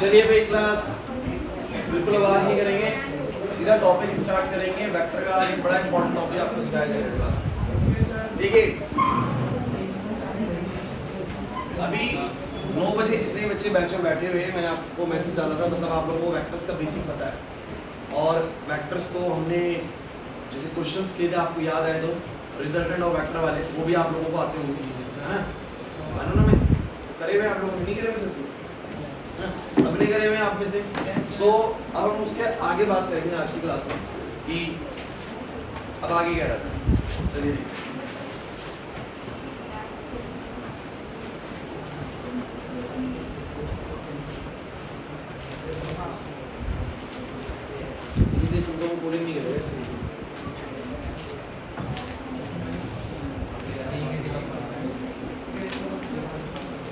चलिए भाई क्लास बिल्कुल आवाज नहीं करेंगे, सीधा टॉपिक स्टार्ट करेंगे। वेक्टर का एक बड़ा इंपॉर्टेंट टॉपिक आपको सिखाया जाएगा क्लास में। देखिए अभी 9 बजे जितने बच्चे बैच में बैठे हुए हैं, मैंने आपको मैसेज डाला था, मतलब आप लोगों को वेक्टर्स का बेसिक पता है और वेक्टर्स को हमने जैसे क्वेश्चंस किए थे आपको याद आए तो रिजल्टेंट और वेक्टर वाले वो भी आप लोगों को आते होंगे, है ना? मानो ना मैं करे हुए आप लोगों ने नहीं करे हुए सबने करे हुए आप में से। सो अब हम उसके आगे बात करेंगे आज की क्लास में कि अब आगे क्या रहता है। चलिए तुम लोग बोलिंग नहीं कर रहे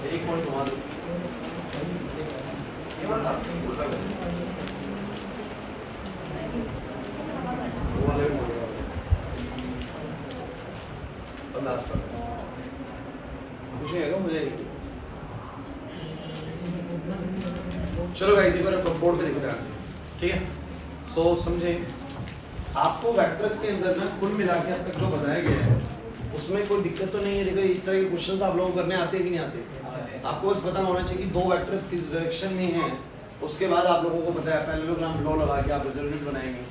एक पॉइंट घुमा दो चलो गाइस एक बार बोर्ड पे देखो ध्यान से, ठीक है? सो समझें, आपको वेक्टर्स के अंदर ना कुल मिला के अब तक जो बताया गया है उसमें कोई दिक्कत तो नहीं है। देखो इस तरह के क्वेश्चंस आप लोगों को करने आते हैं कि नहीं आते? आपको बस पता होना चाहिए कि दो वेक्टर्स किस डायरेक्शन में हैं, उसके बाद आप लोगों को पता है पैरेललोग्राम लॉ लगा के आप रिजल्टेंट बनाएंगे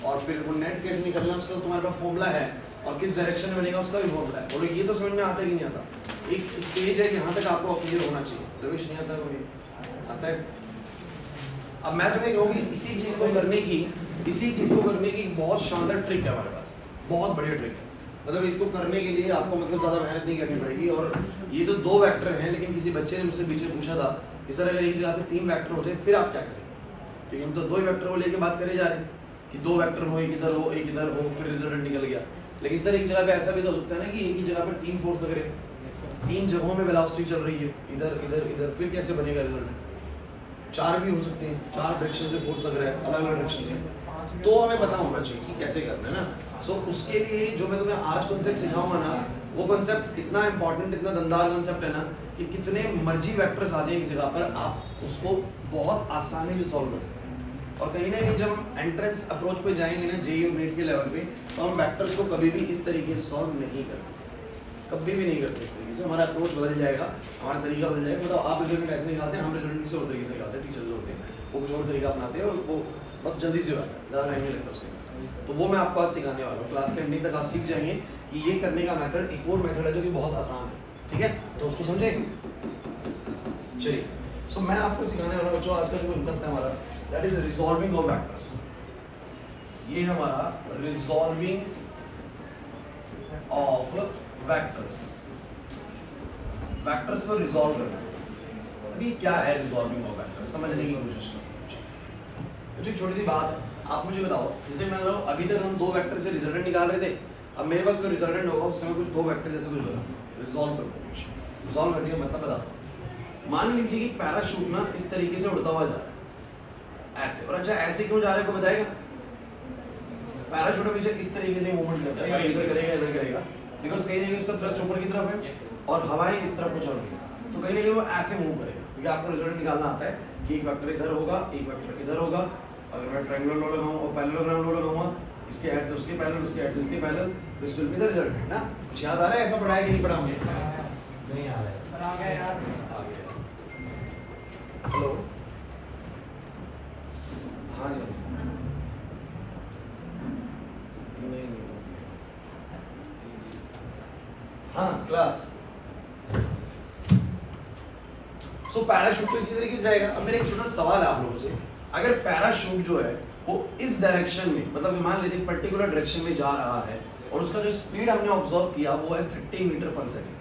और फिर वो नेट कैसे निकलना उसका तो तुम्हारे पास फॉर्मूला है और किस डायरेक्शन में बनेगा उसका भी फॉर्मूला है। और ये तो समझ में आता है कि नहीं आता? एक स्टेज है यहाँ तक आपको क्लियर होना चाहिए। रविश नहीं आता कोई आता है? अब मैं तुम्हें कहूँगी इसी चीज़ को करने की बहुत शानदार ट्रिक है हमारे पास, बहुत बढ़िया ट्रिक है। मतलब इसको करने के लिए आपको मतलब ज़्यादा मेहनत नहीं करनी पड़ेगी। और ये तो दो वेक्टर हैं, लेकिन किसी बच्चे ने मुझसे बीच में पूछा था कि सर अगर एक जगह पे 3 वेक्टर होते फिर आप क्या करें? क्योंकि हम तो 2 वेक्टर को लेके बात करे जा रहे हैं कि 2 वेक्टर हो, एक इधर हो एक इधर हो, फिर रिजल्टेंट निकल गया। लेकिन सर एक जगह पे ऐसा भी तो हो सकता है ना कि एक ही जगह पर 3 फोर्स लग रहे हैं, 3 जगहों में वेलोसिटी चल रही है, इधर इधर इधर, फिर कैसे बनेगा रिजल्टेंट? 4 भी हो सकते हैं, 4 डायरेक्शन से फोर्स लग रहा है, अलग अलग डायरेक्शन से, तो हमें पता होना चाहिए कि कैसे करना है ना। सो उसके लिए जो मैं तुम्हें आज कॉन्सेप्ट सिखाऊंगा ना, वो कॉन्सेप्ट इतना इंपॉर्टेंट, इतना दमदार कॉन्सेप्ट है ना कि कितने मर्जी वेक्टर्स आ जाए एक जगह पर आप उसको बहुत आसानी से सॉल्व कर सकते हैं। और कहीं ना कहीं जब हम एंट्रेंस अप्रोच पे जाएंगे ना जेईई और नीट के लेवल पे, तो हम वेक्टर्स को कभी भी इस तरीके से सॉल्व नहीं करते, कभी भी नहीं करते इस तरीके से। हमारा अप्रोच बदल जाएगा, हमारा तरीका बदल जाएगा। मतलब आप रिजल्ट ऐसे निकालते हैं, हम रिजल्ट किसी और तरीके से निकालते हैं, टीचर्स जो होते हैं वो कुछ और तरीका अपनाते हैं और वो बहुत जल्दी से होता है, ज़्यादा टाइम नहीं लगता उसके। तो वो मैं आपको आज सिखाने वाला हूँ। क्लास के एंडिंग तक आप सीख जाएंगे कि ये करने का मेथड एक और मेथड है जो कि बहुत आसान है, ठीक है? तो उसको समझेंगे। चलिए, सो मैं आपको सिखाने वाला हूँ जो आज का जो कॉन्सेप्ट है हमारा, that is resolving of vectors. ये हमारा रिजॉल्विंग ऑफ वेक्टर्स, वेक्टर्स को रिजॉल्व करना। अभी क्या है रिजॉल्विंग ऑफ वेक्टर्स, समझने की कोशिश करो। मुझे छोटी सी बात है, आप मुझे बताओ, जैसे मैं अभी तक हम 2 वेक्टर से रिजल्टेंट निकाल रहे थे, अब मेरे पास कोई रिजल्टेंट होगा उसमें कुछ 2 वेक्टर जैसे कुछ बना, रिजॉल्व करते हैं। रिजॉल्व करने का मतलब बताओ। मान लीजिए कि पैराशूट ना इस तरीके से उड़ता हुआ जा रहा है ऐसे, और अच्छा ऐसे क्यों जा रहा है को बताएगा? पैराशूट हमेशा इस तरीके से मूवमेंट करता है, इधर करेगा इधर करेगा, बिकॉज कहीं ना कहीं उसका थ्रस्ट ऊपर की तरफ है और हवाएं इस तरफ को चल रही है, तो कहीं ना कहीं वो ऐसे मूव करेगा। क्योंकि आपको रिजल्ट निकालना आता है कि एक वेक्टर इधर होगा, एक वेक्टर इधर होगा। अगर मैं ट्रायंगुलर लॉ लगाऊं और पैरेललोग्राम लॉ लगाऊंगा, इसके एड से उसके पैरेलल, उसके एड से इसके parallel, this will be the result, ना? कुछ याद आ रहा है? ऐसा पढ़ाया कि नहीं पढ़ा हमने? नहीं आ रहा है, पर आ गया यार, आ गया। हेलो, हाँ जी, नहीं हाँ क्लास। सो पैराशूट तो इसी तरीके से जाएगा। अब मेरा एक छोटा सवाल है आप लोगों से, अगर पैराशूट जो है वो इस डायरेक्शन में, मतलब मान लीजिए पर्टिकुलर डायरेक्शन में जा रहा है और उसका जो स्पीड हमने ऑब्जर्व किया वो है 30 मीटर पर सेकंड,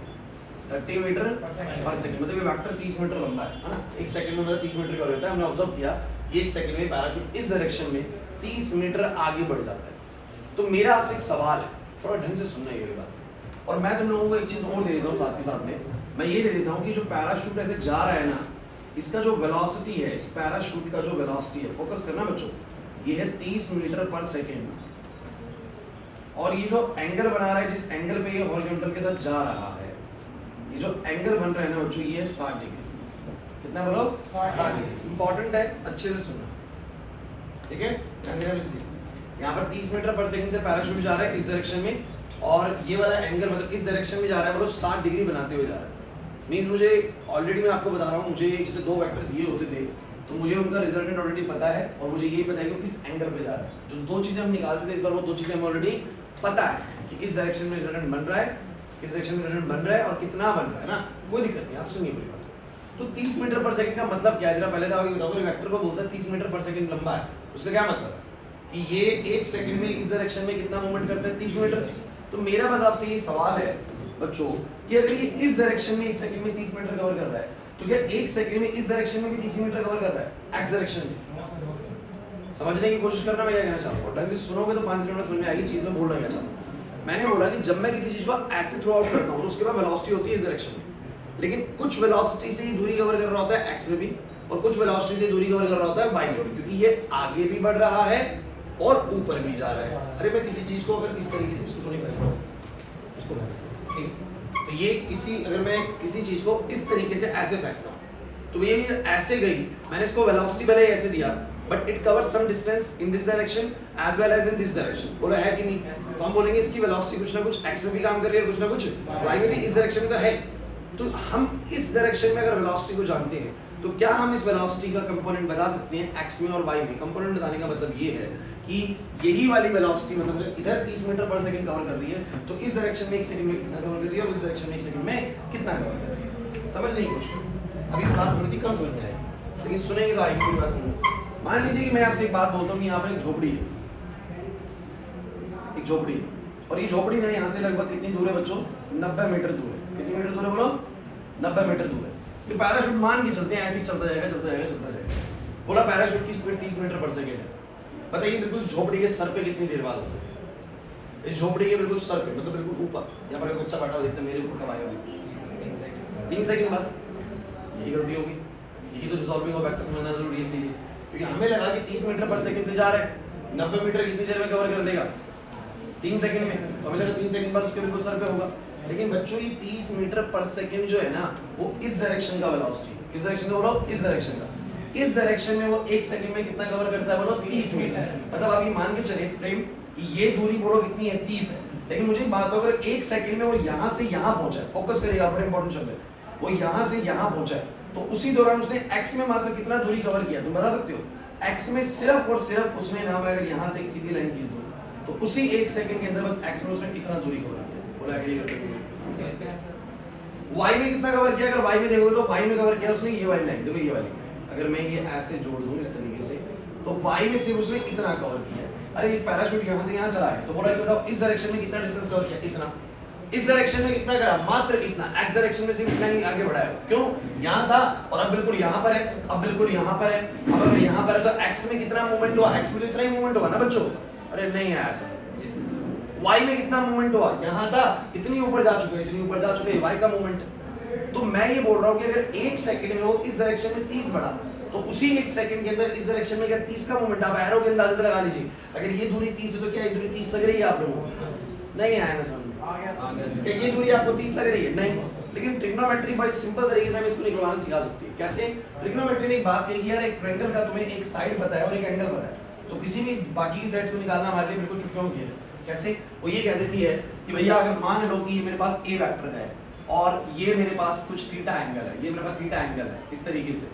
30 मीटर पर सेकंड, मतलब ये वेक्टर 30 मीटर लंबा है ना? 1 सेकंड में मतलब 30 मीटर का होता है। हमने ऑब्जर्व किया कि 1 सेकंड में पैराशूट इस डायरेक्शन में 30 मीटर आगे बढ़ जाता है। तो मेरा आपसे एक सवाल है, थोड़ा ढंग से सुनना ये बात, और मैं तुम लोगों को एक चीज और दे देता हूँ साथ के साथ में। मैं ये दे देता हूँ कि जो पैराशूट ऐसे जा रहा है ना, इसका जो वेलोसिटी है, इस पैराशूट का जो वेलोसिटी है, फोकस करना बच्चों, ये है 30 मीटर पर सेकेंड। और ये जो एंगल बना रहा है, जिस एंगल पे ये हॉरिजॉन्टल के साथ जा रहा है, ये जो एंगल बन रहा है ना बच्चों, ये है 60 डिग्री। कितना बोलो 60 डिग्री। इंपॉर्टेंट है, अच्छे से सुनना, ठीक है। यहाँ पर 30 मीटर पर सेकंड से पैराशूट जा रहा है इस डायरेक्शन में, और ये वाला एंगल मतलब किस डायरेक्शन में जा रहा है बोलो 60 डिग्री बनाते हुए जा रहा है। मीन्स मुझे ऑलरेडी मैं आपको बता रहा हूँ, मुझे जैसे दो वेक्टर दिए होते थे तो मुझे उनका रिजल्टेंट ऑलरेडी पता है, और मुझे ये पता है कि वो किस एंगल पे जा रहा है। जो दो चीजें हम निकालते थे इस बार वो दो चीजें हमें ऑलरेडी पता है कि किस डायरेक्शन में रिजल्टेंट बन रहा है, किस डायरेक्शन में रिजल्टेंट बन रहा है और कितना बन रहा है ना, कोई दिक्कत नहीं, आप सुनिए पूरी बात। तो 30 मीटर पर सेकंड का मतलब क्या है, जरा पहले तो आप बताओ, वेक्टर को बोलता है 30 मीटर पर सेकंड लंबा है, उसका क्या मतलब है कि ये 1 सेकंड में इस डायरेक्शन में कितना मूवमेंट करता है 30 मीटर। तो मेरा बस आपसे ये सवाल है बच्चों कि अगर ये इस डायरेक्शन में 1 सेकंड में 30 मीटर कवर कर रहा है तो क्या 1 सेकंड में इस डायरेक्शन में भी 30 मीटर कवर कर रहा है एक्स डायरेक्शन में? समझने की कोशिश करना, मैं क्या कहना चाहता हूं, ढंग से सुनोगे तो 5 मिनट में समझ में आएगी चीज में बोलना क्या चाहता हूं। मैंने बोला कि जब मैं किसी चीज को ऐसे थ्रो आउट करता हूं तो उसके बाद वेलोसिटी होती है इस डायरेक्शन में, लेकिन कुछ वेलोसिटी से ही दूरी कवर कर रहा होता है एक्स में भी, और कुछ वेलोसिटी से दूरी कवर कर रहा होता है वाई में भी, क्योंकि ये आगे भी बढ़ रहा है और ऊपर भी जा रहा है। अरे मैं किसी चीज को अगर इस तरीके से इसको तो नहीं कर इसको ठीक है, तो ये किसी अगर मैं किसी चीज को इस तरीके से ऐसे फेंकता हूं तो ये ऐसे गई, मैंने इसको वेलोसिटी भले ही ऐसे दिया but it covers some distance in this direction as well as in this direction, बोला है कि नहीं? तो हम बोलेंगे इसकी वेलोसिटी कुछ ना कुछ एक्स में भी काम कर रही है, कुछ ना कुछ वाई में भी, इस डायरेक्शन में तो है। तो हम इस डायरेक्शन में अगर वेलोसिटी को जानते हैं तो क्या हम इस वेलोसिटी का कंपोनेंट बता सकते हैं एक्स में और वाई में? कंपोनेंट बताने का मतलब ये है कि यही वाली वेलोसिटी मतलब इधर 30 मीटर पर सेकंड कवर कर रही है तो इस डायरेक्शन में 1 सेकंड में कितना कवर कर रही है और इस डायरेक्शन में 1 सेकंड में कितना कवर कर रही है। समझने की कोशिश करो, अभी बात थोड़ी सी कम समझ में आएगी लेकिन सुनेंगे तो आएगी पूरी बात समझ। मान लीजिए कि मैं आपसे एक बात बोलता हूँ कि यहाँ पर एक झोपड़ी है, एक झोपड़ी है, और ये झोपड़ी ना यहाँ से लगभग कितनी दूर है बच्चों? 90 मीटर दूर है। कितनी मीटर दूर है बोलो? 90 मीटर दूर है। तो पैराशूट मान के चलते हैं ऐसे ही चलता जाएगा चलता जाएगा चलता जाएगा। बोला पैराशूट की स्पीड 30 मीटर पर सेकंड है। बताइए बिल्कुल झोपड़ी के सर पे कितनी देर बाद होती है? इस झोपड़ी के बिल्कुल सर पे मतलब बिल्कुल ऊपर, यहाँ पर एक बच्चा बैठा हुआ देखते मेरे ऊपर कब आएगा 3 सेकंड बाद। यही गलती होगी, यही तो रिजॉल्विंग ऑफ वेक्टर समझना जरूरी है इसीलिए, क्योंकि हमें लगा कि 30 मीटर पर सेकंड से जा रहे हैं, 90 मीटर कितनी देर में कवर कर लेगा? 3 सेकंड में। तो हमें लगा 3 सेकंड बाद उसके बिल्कुल सर पे होगा, लेकिन बच्चों ये 30 मीटर पर सेकंड जो है ना वो इस डायरेक्शन का वेलोसिटी है। किस डायरेक्शन का बोलो? इस डायरेक्शन का। इस डायरेक्शन में वो 1 सेकंड में कितना कवर करता है बोलो? 30 मीटर। मतलब आप ये मान के चले प्रेम कि ये दूरी बोलो कितनी है? 30 है। लेकिन मुझे बात हो अगर 1 सेकंड में वो यहाँ से यहाँ पहुंचा है, फोकस करिएगा, बड़ा इंपॉर्टेंट शब्द है, वो यहाँ से यहाँ पहुंचा है, तो उसी दौरान उसने x में मात्र कितना दूरी कवर किया? तुम बता सकते हो? x में सिर्फ और सिर्फ उसने ना अगर यहाँ से एक सीधी लाइन खींच दो तो उसी 1 सेकंड के अंदर बस x में उसने कितना दूरी कवर किया? बोला एग्री करते हो? y में कितना कवर किया? अगर y में देखोगे तो y में कवर किया उसने ये वाली लाइन, देखो ये वाली, अगर मैं ये ऐसे जोड़ दूं इस तरीके से तो y में सिर्फ उसने इतना कवर किया। अरे ये पैराशूट यहाँ से यहाँ चला है तो बोला कि बताओ इस डायरेक्शन में कितना डिस्टेंस कवर किया? इतना। इस डायरेक्शन में कितना करा? मात्र इतना। x डायरेक्शन में सिर्फ इतना ही आगे बढ़ा है। क्यों? यहाँ था और अब बिल्कुल यहाँ पर है, अब बिल्कुल यहाँ पर है, अब अगर यहाँ पर है तो x में कितना मूवमेंट हुआ? x में तो इतना ही मूवमेंट हुआ ना बच्चों? अरे नहीं आया सर। y में कितना मूवमेंट हुआ? यहाँ था, इतनी ऊपर जा चुके हैं, इतनी ऊपर जा चुके हैं, y का मूवमेंट। तो मैं ये बोल रहा हूँ कि अगर 1 सेकंड में वो इस डायरेक्शन में 30 बढ़ा तो उसी 1 सेकंड के अंदर इस डायरेक्शन में क्या 30 का मूवमेंट? आप एरो के अंदाजा लगा लीजिए। अगर ये दूरी 30 है तो क्या ये दूरी 30 लग रही है आप लोगों को? नहीं आया ना समझ में? क्या ये दूरी आपको 30 लग रही है? नहीं। लेकिन ट्रिग्नोमेट्री बड़ी सिंपल तरीके से हम इसको निकलवाना सिखा सकते हैं। कैसे? ट्रिग्नोमेट्री ने एक बात कही कि यार एक ट्रायंगल का तुम्हें एक साइड पता है और एक एंगल पता है, तो किसी भी बाकी की साइड्स को निकालना हमारे लिए बिल्कुल चुटकियों की है। कैसे? वो ये कह देती है कि भैया अगर मान लो कि ये मेरे पास ए वेक्टर है और ये मेरे पास कुछ थीटा एंगल है, ये मेरे पास थीटा एंगल है इस तरीके से,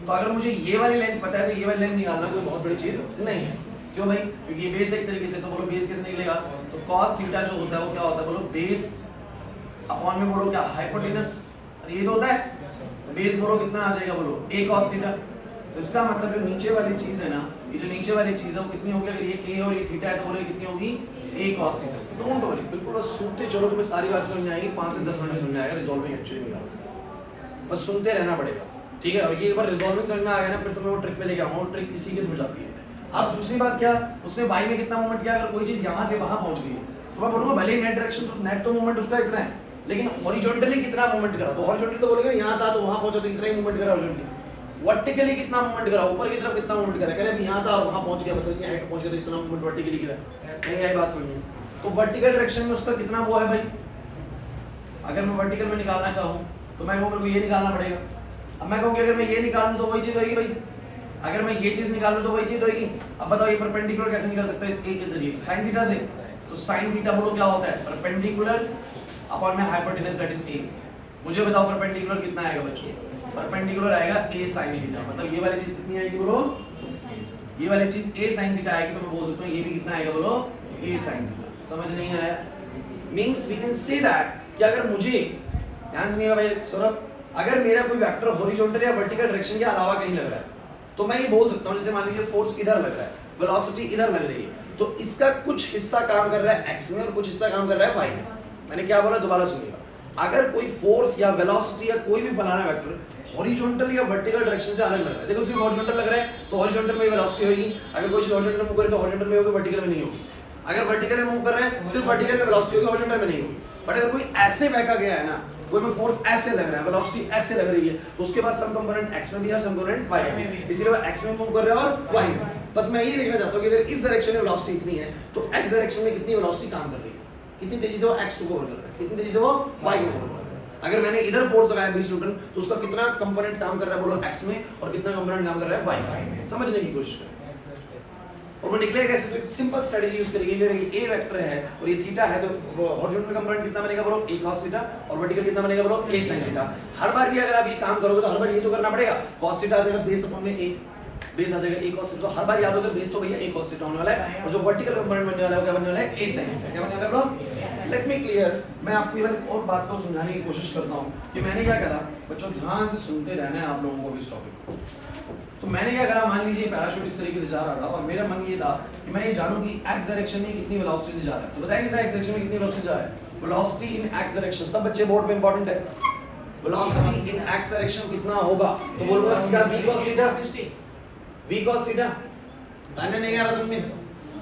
तो अगर मुझे ये वाली लेंथ पता है तो ये वाली लेंथ निकालना कोई बहुत बड़ी चीज नहीं है। क्यों भाई? क्योंकि ये बेस एक तरीके से, तो बोलो बेस कैसे निकलेगा? तो cos थीटा जो होता है वो क्या होता है बोलो? बेस अपॉन में बोलो क्या? हाइपोटेनस। और ये तो होता है बेस, बोलो कितना आ जाएगा बोलो? a cos theta. तो इसका मतलब जो नीचे वाली चीज है ना, ये जो नीचे वाली चीज है वो कितनी होगी? अगर ये a और ये थीटा है तो बोलो ये कितनी होगी? a cos theta. Don't worry, बिल्कुल बस सुनते चलो, तुम्हें सारी बात समझ में आएगी, 5 से 10 मिनट में समझ में आएगा रिजॉल्विंग एक्चुअली निकालना। बस सुनते रहना पड़ेगा, ठीक है? और ये एक बार रिजॉल्विंग समझ में आ गया ना फिर तुम्हें वो ट्रिक पे लेके आऊंगा, वो ट्रिक इसी के थ्रू जाती है। अब दूसरी बात क्या? उसने y में कितना मूवमेंट किया? अगर कोई चीज यहाँ से वहां पहुंच गई तो मैं बोलूंगा भले ही नेट डायरेक्शन तो नेट तो मूवमेंट उसका इतना है, लेकिन हॉरिजॉन्टली कितना मूवमेंट करा? तो हॉरिजॉन्टली तो बोलेंगे यहाँ था तो वहां पहुंचा तो इतना ही मूवमेंट करा। हॉरिजॉन्टली वर्टिकली कितना मूवमेंट करा? ऊपर की तरफ कितना मूवमेंट करा? कह रहे यहाँ था और वहां पहुंच गया, मतलब हाइट पहुंच गया तो इतना मूवमेंट वर्टिकली करा। नहीं आई बात समझिए? तो वर्टिकल डायरेक्शन में उसका कितना वो है भाई? अगर मैं वर्टिकल में निकालना चाहूँ तो मैं वो मेरे को ये निकालना पड़ेगा। अब मैं कहूँ कि अगर मैं ये निकालूं तो वही चीज होगी भाई, अगर मैं ये चीज निकालूं तो वही चीज होगी। अब बताओ ये परपेंडिकुलर कैसे निकल सकता है इस ए के जरिए, साइन थीटा से। तो साइन थीटा बोलो क्या होता है, परपेंडिकुलर अपॉन में हाइपोटेनस दैट इज ए। मुझे बताओ परपेंडिकुलर कितना आएगा बच्चों, परपेंडिकुलर आएगा a sin थीटा, मतलब ये वाली चीज कितनी आएगी बोलो, ये वाली चीज a sin थीटा आएगी, तो मैं बोल सकता हूं ये भी कितना आएगा बोलो a sin थीटा। समझ नहीं आया? Means we can say that कि अगर मुझे, ध्यान से नहीं भाई सौरभ, अगर मेरा कोई वेक्टर हॉरिजॉन्टल या वर्टिकल डायरेक्शन के अलावा कहीं लग रहा है तो मैं ये बोल सकता हूं, जैसे मान लीजिए फोर्स इधर लग रहा है, वेलोसिटी इधर लग रही है, तो इसका कुछ हिस्सा काम कर रहा है x में और कुछ हिस्सा काम कर रहा है y में। मैंने क्या बोला दोबारा सुनिएगा, अगर कोई फोर्स या वेलोसिटी या कोई भी बनाना वेक्टर हॉरिजॉन्टल या वर्टिकल डायरेक्शन से अलग लग रहा है, देखो सिर्फ हॉरिजॉन्टल लग रहा है तो हॉरिजॉन्टल में वेलोसिटी होगी, अगर कोई चीज हॉरिजॉन्टल मूव करे तो हॉरिजॉन्टल में होगी, वर्टिकल में नहीं होगी। अगर वर्टिकल में मूव कर रहे हैं सिर्फ वर्टिकल में वेलोसिटी होगी, हॉरिजॉन्टल में नहीं होगी। बट अगर कोई ऐसे बहका गया है ना, कोई में फोर्स ऐसे लग रहा है, वेलोसिटी ऐसे लग रही है, तो उसके बाद सम कंपोनेंट x में भी है और सम कंपोनेंट y में भी, इसीलिए वो x में मूव कर रहा है और y में। बस मैं ये देखना चाहता हूं कि अगर इस डायरेक्शन में वेलोसिटी इतनी है तो x डायरेक्शन में कितनी वेलोसिटी काम कर रही है, कितनी तेजी से वो x को कवर कर रहा है, कितनी तेजी से वो y को कवर कर रहा है। अगर मैंने इधर फोर्स लगाया 20 न्यूटन तो उसका कितना कंपोनेंट काम कर रहा है बोलो x में, और कितना कंपोनेंट काम कर रहा है y में। समझने की कोशिश करें। और वो निकलेगा कैसे, तो एक सिंपल स्ट्रेटजी यूज करेंगे। ये a वेक्टर है और ये थीटा है, तो हॉरिजॉन्टल कंपोनेंट कितना बनेगा बोलो a cos थीटा, और वर्टिकल कितना बनेगा बोलो a sin थीटा। हर बार भी अगर आप ये काम करोगे तो हर बार ये तो करना पड़ेगा, cos थीटा आ जाएगा बेस अपॉन में a, बेस आ जाएगा a cos थीटा। तो हर बार याद होगा बेस तो भैया a cos थीटा होने वाला है, और जो वर्टिकल कंपोनेंट बनने वाला है वो क्या बनने वाला है, a sin थीटा। क्या बनने वाला है ब्रो, लेट मी क्लियर। मैं आपको ये वाली और बात को समझाने की कोशिश करता हूं कि मैंने क्या करा। बच्चों ध्यान से सुनते रहना है आप लोगों को इस टॉपिक को। तो मैंने क्या करा, मान लीजिए पैराशूट इस तरीके से जा रहा था और मेरा मन ये था कि मैं ये जानूं कि x डायरेक्शन में कितनी वेलोसिटी से जा रहा है। तो बताइए x डायरेक्शन में कितनी वेलोसिटी जा रहा है, वेलोसिटी इन x डायरेक्शन। सब बच्चे बोर्ड पे इंपॉर्टेंट है, वेलोसिटी इन x डायरेक्शन कितना होगा, तो बोलूंगा सीधा v cos theta, v cos theta. ताने नहीं आ रहा समझ में,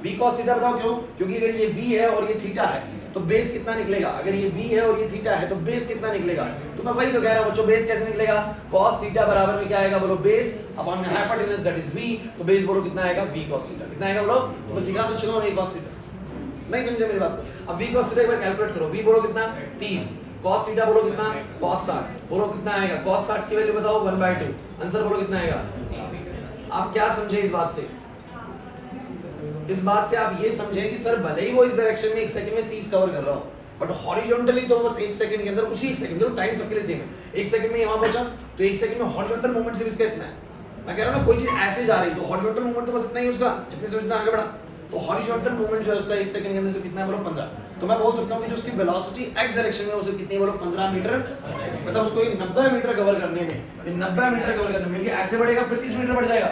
v cos थीटा बताओ क्यों, क्योंकि अगर ये v है और ये थीटा है तो बेस कितना निकलेगा, अगर ये v है और ये थीटा है तो बेस कितना निकलेगा। तो मैं वही तो कह रहा हूं बच्चों, बेस कैसे निकलेगा, cos थीटा बराबर में क्या आएगा बोलो, बेस अपॉन में हाइपोटेनस दैट इज v। तो बेस बोलो कितना आएगा, v cos थीटा। कितना आएगा बोलो, तो मैं सिखा तो चुका हूं a cos थीटा। नहीं समझे मेरी बात को। अब v cos थीटा एक बार कैलकुलेट करो, v बोलो कितना 30, cos थीटा बोलो कितना cos 60, बोलो कितना आएगा, cos 60 की वैल्यू बताओ 1/2, आंसर बोलो कितना आएगा। आप क्या समझे इस बात से, इस बात से आप ये समझें कि सर भले ही वो इस डायरेक्शन में 1 सेकंड में 30 कवर कर रहा हो, बट हॉरिजॉन्टली तो बस 1 सेकंड के अंदर, उसी 1 सेकंड में टाइम सबके लिए सेम है, 1 सेकंड में यहां पहुंचा तो 1 सेकंड में हॉरिजॉन्टल मूवमेंट से इसका इतना है। मैं कह रहा हूं ना, कोई चीज ऐसे जा रही तो हॉरिजॉन्टल मूवमेंट तो बस इतना ही उसका, जितने से जितना आगे बढ़ा। तो हॉरिजॉन्टल मूवमेंट जो है उसका 1 सेकंड के अंदर से कितना है बोलो 15। तो मैं बोल सकता हूं कि जो उसकी वेलोसिटी x डायरेक्शन में उसे कितनी बोलो 15 मीटर, मतलब उसको 90 मीटर कवर करने में, 90 मीटर कवर करने में, क्योंकि ऐसे बढ़ेगा फिर 30 मीटर बढ़ जाएगा,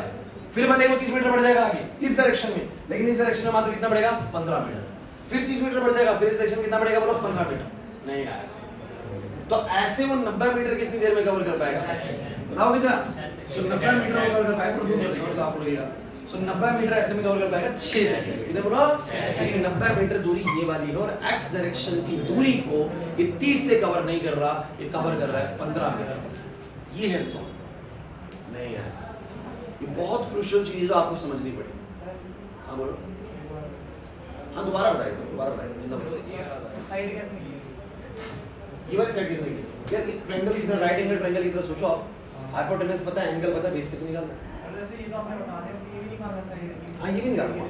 फिर भले वो 30 मीटर बढ़ जाएगा आगे इस डायरेक्शन में, लेकिन इस डायरेक्शन में मात्र कितना बढ़ेगा 15 मीटर, फिर 30 मीटर बढ़ जाएगा, फिर इस डायरेक्शन में कितना बढ़ेगा बोलो 15 मीटर। नहीं आया, तो ऐसे वो 90 मीटर कितनी देर में कवर कर पाएगा बताओगे जरा। सो 90 मीटर कवर कर पाएगा, दूर बताइए तो आपको लगेगा। सो 90 मीटर ऐसे में कवर कर पाएगा 6 सेकंड। कितने बोलो, 90 मीटर दूरी ये वाली है और x डायरेक्शन की दूरी को ये 30 से कवर नहीं कर रहा, ये कवर कर रहा है 15 मीटर। ये है नहीं है, ये बहुत क्रूशियल चीज है, आपको समझनी पड़ेगी। हाँ बोलो, हाँ दोबारा बताइए, दोबारा बताइए। ये वाली साइड कैसे निकली यार, एक ट्रायंगल की तरह, राइट एंगल ट्रायंगल की तरह सोचो आप, हाइपोटेनस पता है, एंगल पता है, बेस कैसे निकालना है। हाँ ये भी निकालूंगा।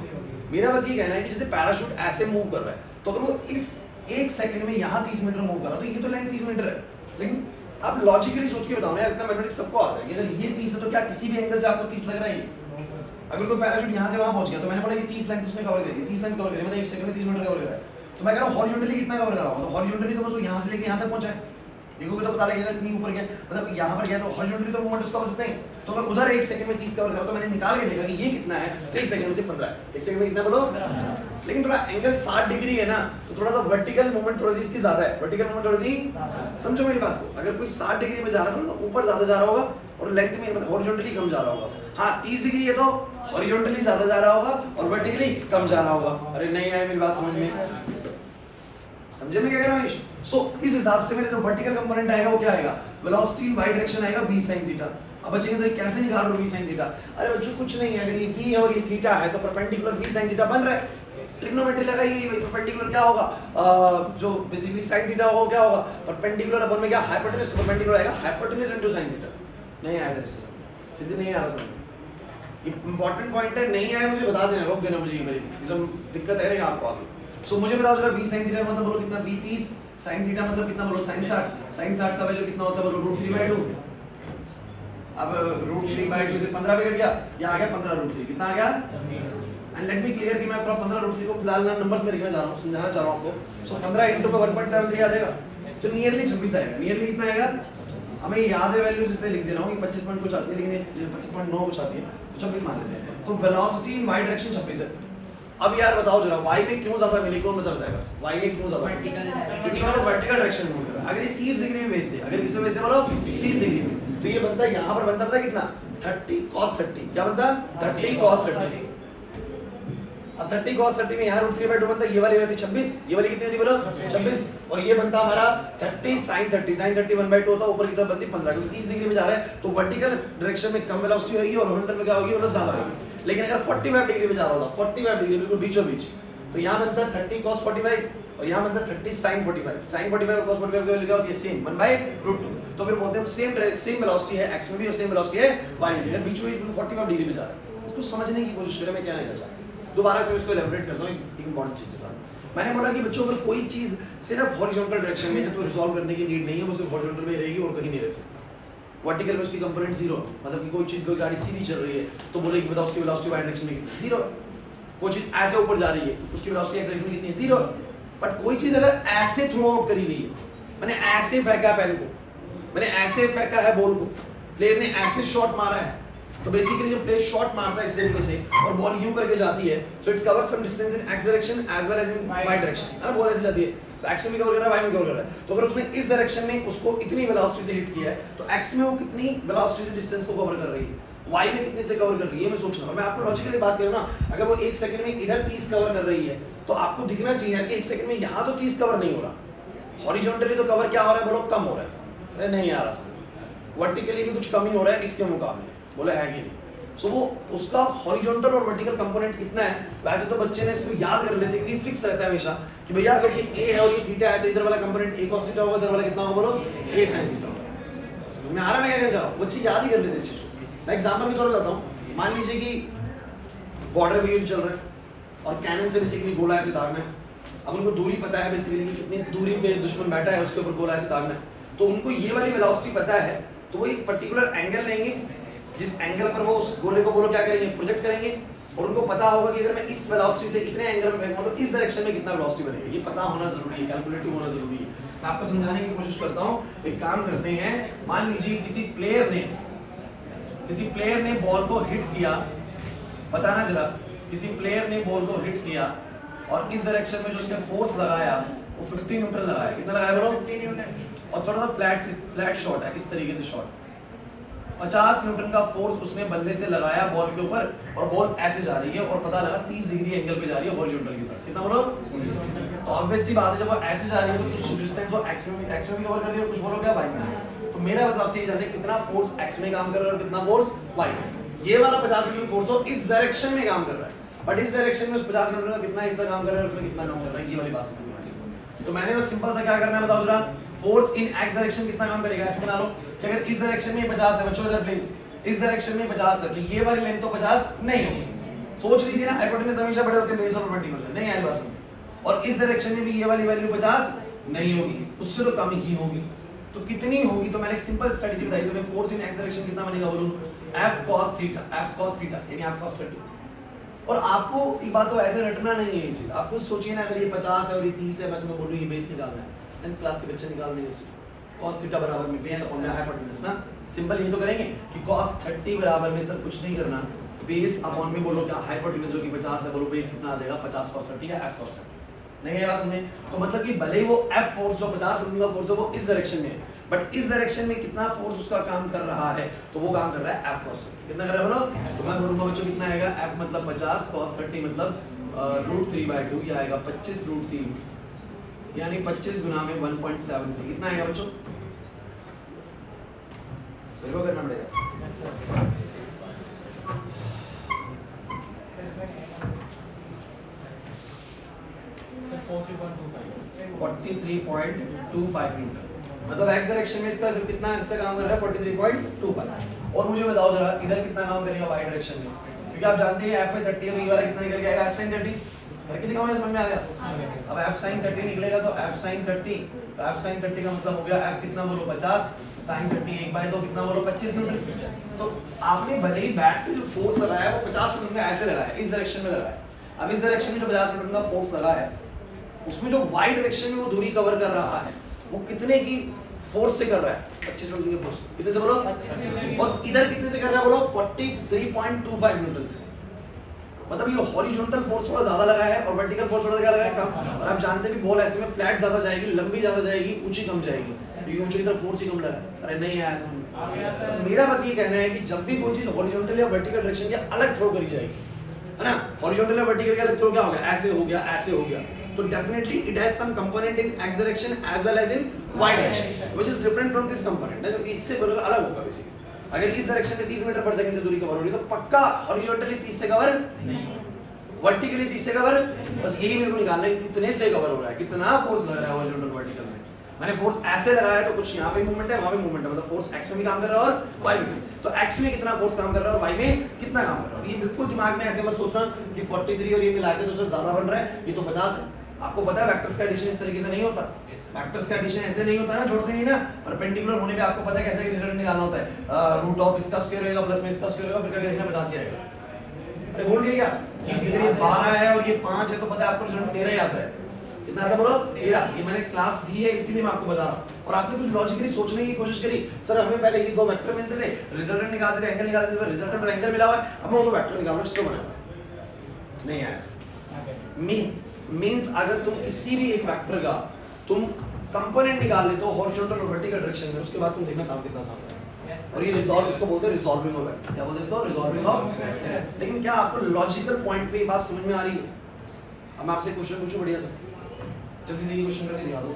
मेरा बस ये कहना है कि जैसे पैराशूट ऐसे मूव कर रहा है, तो अगर वो इस 1 सेकंड में यहाँ 30 मीटर मूव कर रहा है, तो ये तो लेंथ 30 मीटर है, लेकिन आप लॉजिकली सोच के बताओ ना यार, इतना मैथमेटिक्स सबको आता है कि अगर ये 30 है तो क्या किसी भी एंगल से आपको 30 लग रहा है। अगर कोई पैराशूट यहाँ से वहाँ पहुँच गया तो मैंने बोला कि 30 लेंथ उसने कवर करी, 30 लेंथ कवर करी, मतलब 1 सेकंड में 30 मीटर कवर कर रहा है। तो मैं कह रहा हूँ हॉरिजॉन्टली कितना कवर कर रहा हूँ, तो हॉरिजॉन्टली तो बस वो यहाँ से लेके यहाँ तक पहुँचा है, देखोगे तो पता लगेगा कितनी ऊपर गया, मतलब यहाँ पर गया तो हॉरिजॉन्टली तो मूवमेंट उसका बस इतना ही। तो अगर उधर 1 सेकंड में 30 कवर करा तो मैंने निकाल के देखा कि ये कितना है, तो 1 सेकंड में से 15 है। 1 सेकंड में कितना बोलो, लेकिन थोड़ा एंगल 60 डिग्री है ना, तो थोड़ा सा वर्टिकल मूवमेंट थोड़ी सी इसकी ज्यादा है, वर्टिकल मूवमेंट थोड़ी सी, समझो मेरी बात को। अगर कोई 60 डिग्री में जा रहा है तो ऊपर ज्यादा जा रहा होगा और लेंथ में मतलब हॉरिजॉन्टली कम जा रहा होगा। हाँ 30 डिग्री है तो हॉरिजॉन्टली ज्यादा जा रहा होगा और वर्टिकली कम जा रहा होगा। अरे नहीं आया मेरी बात समझ में, समझे मैं क्या कह रहा हूँ। सो इस हिसाब से मेरे जो वर्टिकल कंपोनेंट आएगा वो क्या आएगा, वेलोसिटी इन वाई डायरेक्शन आएगा v sin थीटा। अब बच्चे सर कैसे निकाल रहे हो v sin थीटा, अरे बच्चों कुछ नहीं है, अगर ये v है और ये थीटा है तो परपेंडिकुलर v sin थीटा बन रहा है, ट्रिग्नोमेट्री लगाइए भाई। परपेंडिकुलर क्या होगा, जो बेसिकली sin थीटा होगा क्या होगा, परपेंडिकुलर अपन में क्या हाइपोटेनस, परपेंडिकुलर आएगा हाइपोटेनस इनटू sin थीटा। नहीं आया सीधे नहीं आ रहा समझ। इंपॉर्टेंट पॉइंट है, नहीं आया मुझे बता देना, रोक देना मुझे ये मेरी एकदम दिक्कत है आपको आगे। सो मुझे बताओ जरा b sin थीटा मतलब बोलो कितना, b 30, sin थीटा मतलब कितना बोलो sin 60, sin 60 का वैल्यू कितना होता है बोलो √3/2। अब √3/2 तो 15 पे कट गया, ये आ गया 15√3, कितना आ गया। एंड लेट मी क्लियर कि मैं पूरा 15√3 को फिलहाल नंबर्स में लिखना चाह रहा हूं, समझाना चाह रहा हूं आपको। सो 15 * 1.73 आ जाएगा, तो नियरली 26 आएगा। नियरली कितना आएगा हमें याद है वैल्यूज इसलिए लिख दे रहा हूं कि 25 पॉइंट कुछ आती है, लेकिन ये 25.9 कुछ आती है, तो 26 मान लेते हैं। तो वेलोसिटी इन y डायरेक्शन 26 है। अब यार बताओ जरा y में क्यों ज्यादा मिली, कौन बता बताएगा y में क्यों ज्यादा वर्टिकल, क्योंकि मतलब वर्टिकल डायरेक्शन में मूव कर रहा है। अगर ये 30 डिग्री में भेज दे, अगर इसमें भेज दे बोलो 30 डिग्री में, तो ये बनता है यहां पर बनता है कितना 30 cos 30, क्या बनता है 30 cos 30। अब 30 cos 30 में यहाँ √3/2 बनता है, ये वाली होती 26, ये वाली कितनी होती बोलो 26, और ये बनता हमारा 30 sin 30, sin 30 1/2 होता है, ऊपर की तरफ बनती 15, क्योंकि 30 डिग्री में जा रहा है तो वर्टिकल डायरेक्शन में कम वेलोसिटी होगी और हॉरिजॉन्टल में क्या होगी मतलब ज्यादा होगी। लेकिन अगर 45 डिग्री में जा रहा होता, 45 डिग्री बिल्कुल बीचों बीच, तो यहाँ बनता है 30 cos 45 और यहाँ बनता है 30 sin 45। sin 45 और cos 45 की वैल्यू क्या होती है सेम 1/√2, तो फिर बोलते हैं सेम वेलोसिटी है x में भी और सेम वेलोसिटी है y में भी, अगर बीच में 45 डिग्री में जा रहा है। इसको समझने की कोशिश करें मैं क्या कहना चाहता हूं। दोबारा से इसको एलैबोरेट करता हूं एक इंपॉर्टेंट चीज के साथ। मैंने बोला कि बच्चों अगर कोई चीज सिर्फ हॉरिजॉन्टल डायरेक्शन में है तो रिजॉल्व करने की नीड नहीं है, वो सिर्फ हॉरिजॉन्टल में रहेगी और कहीं नहीं रह सकती। वर्टिकल में उसकी कंपोनेंट 0, मतलब कि कोई चीज कोई गाड़ी सीधी चल रही है तो बोले कि बताओ उसकी वेलोसिटी y डायरेक्शन में कितनी 0 है। कोई चीज ऐसे ऊपर जा रही है उसकी वेलोसिटी x डायरेक्शन में कितनी 0 है। बट कोई चीज अगर ऐसे थ्रो आउट करी गई है, मैंने ऐसे फेंका पेन को, मैंने ऐसे फेंका है बॉल को, प्लेयर ने ऐसे शॉट मारा है, तो बेसिकली जब प्लेयर शॉट मारता है इस तरीके से और बॉल यूं करके जाती है, so it covers some distance in x direction as well as in y direction, है ना। बॉल ऐसे जाती है तो x में भी कवर कर रहा है, y में कवर कर रहा है, तो अगर उसने इस डायरेक्शन में उसको इतनी वेलोसिटी से हिट किया है तो x में वो कितनी वेलोसिटी से डिस्टेंस को कवर कर रही है, y में कितने से कवर कर रही है, मैं सोच रहा हूं। मैं आपको लॉजिकली बात कर रहा हूं ना, अगर वो 1 सेकंड में इधर 30 कवर कर रही है तो आपको दिखना चाहिए कि 1 सेकंड में यहां तो 30 कवर नहीं हो रहा, हॉरिजॉन्टली तो कवर क्या हो रहा है बोलो कम हो रहा है। अरे नहीं आ रहा, वर्टिकली भी कुछ कम ही हो रहा है इसके मुकाबले, बोले है कि नहीं। सो वो उसका हॉरिजॉन्टल और वर्टिकल कंपोनेंट कितना है, वैसे तो बच्चे ने इसको याद कर लेते क्योंकि फिक्स रहता है हमेशा कि भैया अगर ये a है और ये थीटा है तो इधर वाला कंपोनेंट a cos थीटा होगा, इधर वाला कितना होगा बोलो a sin थीटा होगा। समझ में आ रहा है मैं क्या कहना चाह रहा हूं, बच्चे याद ही कर लेते इस चीज को। मैं एग्जांपल के तौर पे बताता हूं, मान लीजिए कि बॉर्डर पे युद्ध चल रहा है और कैनन से बेसिकली गोला ऐसे दागना है। अब उनको दूरी पता है बेसिकली कि कितनी दूरी पे दुश्मन बैठा है, उसके ऊपर गोला ऐसे दागना है, तो उनको ये वाली वेलोसिटी पता है, तो वो एक पर्टिकुलर एंगल लेंगे जिस एंगल पर वो उस गोले को बोलो क्या करेंगे प्रोजेक्ट करेंगे, और उनको पता होगा कि अगर मैं इस वेलोसिटी से इतने एंगल में फेंकूं तो इस डायरेक्शन में कितना वेलोसिटी बनेगी। ये पता होना जरूरी है, कैलकुलेटिव होना जरूरी है। मैं आपको समझाने की कोशिश करता हूं। एक काम करते हैं, मान लीजिए किसी प्लेयर ने बॉल को हिट किया, बताना जरा, किसी प्लेयर ने बॉल को हिट किया और इस डायरेक्शन में जो उसने फोर्स लगाया वो 50 न्यूटन लगाया, कितना लगाया बोलो 50 न्यूटन, और थोड़ा सा फ्लैट शॉट है इस तरीके से शॉट, 50 न्यूटन का फोर्स उसने बल्ले से लगाया बॉल के ऊपर और बॉल ऐसे जा रही है और पता लगा 30 डिग्री एंगल पे जा रही है हॉरिजॉन्टल के साथ, कितना बोलो। तो ऑब्वियस सी बात है जब वो ऐसे जा रही है तो कुछ डिस्टेंस वो x में भी कवर कर रही है, कुछ बोलो क्या y में। तो मेरा बस आपसे ये जानना है कितना फोर्स x में काम कर रहा है और कितना फोर्स y में। ये वाला 50 न्यूटन फोर्स तो इस डायरेक्शन में काम कर रहा है, बट इस डायरेक्शन में उस 50 न्यूटन का कितना हिस्सा काम कर रहा है और उसमें कितना काम कर रहा है, ये वाली बात समझ में आ रही है। तो मैंने बस सिंपल सा क्या करना है बताओ जरा, फोर्स इन x डायरेक्शन कितना काम करेगा ऐसे बना लो कि अगर इस डायरेक्शन में 50 है बच्चों इधर प्लीज, इस डायरेक्शन में 50 है तो ये वाली लेंथ तो 50 नहीं होगी। सोच लीजिए ना हाइपोटेनस हमेशा बड़े होते हैं बेस और परपेंडिकुलर से, नहीं आई बात समझ, और इस डायरेक्शन में भी ये वाली वैल्यू 50 नहीं होगी, उससे तो कम ही होगी। तो कितनी होगी, तो मैंने एक सिंपल स्ट्रेटजी बताई, तो मैं फोर्स इन x डायरेक्शन कितना बनेगा बोलूं f cos थीटा यानी f cos 30। और आपको एक बात तो ऐसे रटना नहीं है ये चीज, आपको सोचिए ना अगर ये 50 है और ये 30 है, मैं तुम्हें बोलूं ये बेस निकालना है, 10th क्लास के बच्चे निकाल देंगे cos थीटा बराबर में बेस अपॉन में हाइपोटेनस ना, सिंपल ये तो करेंगे कि cos 30 बराबर में सर कुछ नहीं करना, बेस अपॉन में बोलो क्या हाइपोटेनस जो कि 50 है, बोलो बेस कितना आ जाएगा 50 cos 30 या f cos 30। नहीं है बात समझे, तो मतलब कि भले वो f फोर्स जो 50 न्यूटन का फोर्स है वो इस डायरेक्शन में है, बट इस डायरेक्शन में कितना फोर्स उसका काम कर रहा है, तो वो काम कर रहा है f cos 30। कितना कर रहा है बोलो, तो मैं बोलूंगा बच्चों कितना आएगा, f मतलब 50 cos 30 मतलब √3/2, ये आएगा 25 √3 यानी 25 गुना में 1.73, कितना आएगा बच्चों, मेरे को करना पड़ेगा 43.25 न्यूटन। मतलब एक्स डायरेक्शन में इसका कितना इससे काम कर रहा है 43.25। और मुझे बताओ जरा इधर कितना काम करेगा वाई डायरेक्शन में, क्योंकि आप जानते हैं एफ 30 है तो ये वाला कितना निकल के आएगा एफ sin 30। करके दिखाओ, मुझे समझ में आ गया। अब एफ sin 30 निकलेगा तो एफ sin 30, तो एफ sin 30 का मतलब हो गया एफ कितना बोलो 50, sin 30 1/2 कितना बोलो 25 न्यूटन। तो आपने भले ही बैट पे जो फोर्स लगाया है वो 50 न्यूटन का ऐसे लगाया है, इस डायरेक्शन में लगाया है। अब इस डायरेक्शन में जो 50 न्यूटन का फोर्स लगा है उसमें जो वाई डायरेक्शन में वो दूरी कवर कर रहा है वो कितने की फोर्स से कर रहा है 25 न्यूटन के फोर्स। कितने से बोलो 25। और इधर कितने से कर रहा है बोलो 43.25 न्यूटन से। मतलब ये हॉरिजॉन्टल फोर्स थोड़ा ज्यादा लगा है और वर्टिकल फोर्स थोड़ा क्या लगा है कम। और आप जानते हैं भी बॉल ऐसे में फ्लैट ज्यादा जाएगी, लंबी ज्यादा जाएगी, ऊंची कम जाएगी, क्योंकि ऊंची की तरफ फोर्स ही कम लगा है। अरे नहीं है ऐसा। तो मेरा बस ये कहना है कि जब भी कोई चीज हॉरिजॉन्टल या वर्टिकल डायरेक्शन के अलग थ्रो करी जाएगी, है ना, हॉरिजॉन्टल या वर्टिकल के अलग थ्रो क्या हो गया, ऐसे हो गया, ऐसे हो गया, तो definitely it has some component in x direction as well as in y direction which is different from this component, जो कि इससे बिल्कुल अलग होगा बेसिकली। अगर इस डायरेक्शन में 30 मीटर पर सेकंड से दूरी कवर हो रही है तो पक्का हॉरिजॉन्टली 30 से कवर नहीं, वर्टिकली 30 से कवर। बस यही मेरे को निकालना है कि कितने से कवर हो रहा है, कितना फोर्स लग रहा है हॉरिजॉन्टल वर्टिकल में। मैंने फोर्स ऐसे लगाया तो कुछ यहाँ पे मूवमेंट है, वहां पे मूवमेंट है, मतलब फोर्स एक्स में भी काम कर रहा है और वाई में। तो एक्स में कितना फोर्स काम कर रहा है और वाई में कितना काम कर रहा है, ये बिल्कुल दिमाग में ऐसे मत सोचना कि 43 और ये मिला के तो सर ज्यादा बन रहा है, ये तो 50 है। आपको पता है वेक्टर्स का एडिशन इस तरीके से नहीं होता, वेक्टर्स का एडिशन ऐसे नहीं होता है ना, जोड़ते नहीं ना। परपेंडिकुलर होने पे आपको पता है कैसे रिजल्ट निकालना होता है, रूट ऑफ इसका स्क्वायर होगा प्लस में इसका स्क्वायर होगा, फिर करके देखना 50 ही आएगा। अरे बोल गए क्या कि अगर ये 12 है और ये 5 है तो पता है आपको रिजल्ट 13 ही आता है। कितना आता बोलो 13। ये मैंने क्लास दी है इसीलिए मैं आपको बता रहा हूं। और आपने कुछ लॉजिकली सोचने की कोशिश करी, सर हमें पहले ये दो वेक्टर मिलते थे, रिजल्टेंट निकालते थे, एंगल निकालते थे, रिजल्टेंट और एंगल मिला हुआ है, अब मैं वो दो वेक्टर निकालूंगा जिसको बनाना नहीं है ऐसा। मींस अगर तुम किसी भी एक वेक्टर का तुम कंपोनेंट निकाल लेते हो हॉरिजॉन्टल और वर्टिकल डायरेक्शन में, उसके बाद तुम देखना काम कितना आसान है। और ये रिजॉल्व इसको बोलते हैं रिजॉल्विंग ऑफ वेक्टर। क्या बोलते हैं इसको, रिजॉल्विंग ऑफ। लेकिन क्या आपको लॉजिकल पॉइंट पे ये बात समझ में आ रही है? अब मैं आपसे क्वेश्चन पूछूं बढ़िया सा, जल्दी से ये क्वेश्चन करके दिखा दो।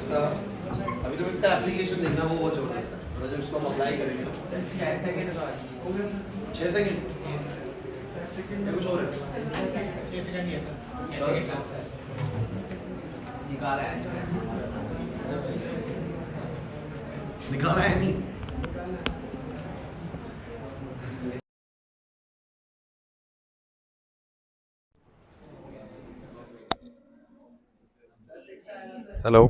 अभी तो इसका एप्लीकेशन देखना वो बहुत जबरदस्त है, मतलब जब इसको हम अप्लाई करेंगे 6 सेकंड कुछ और है 6 सेकंड ही है सर, निकाला है नहीं। हेलो,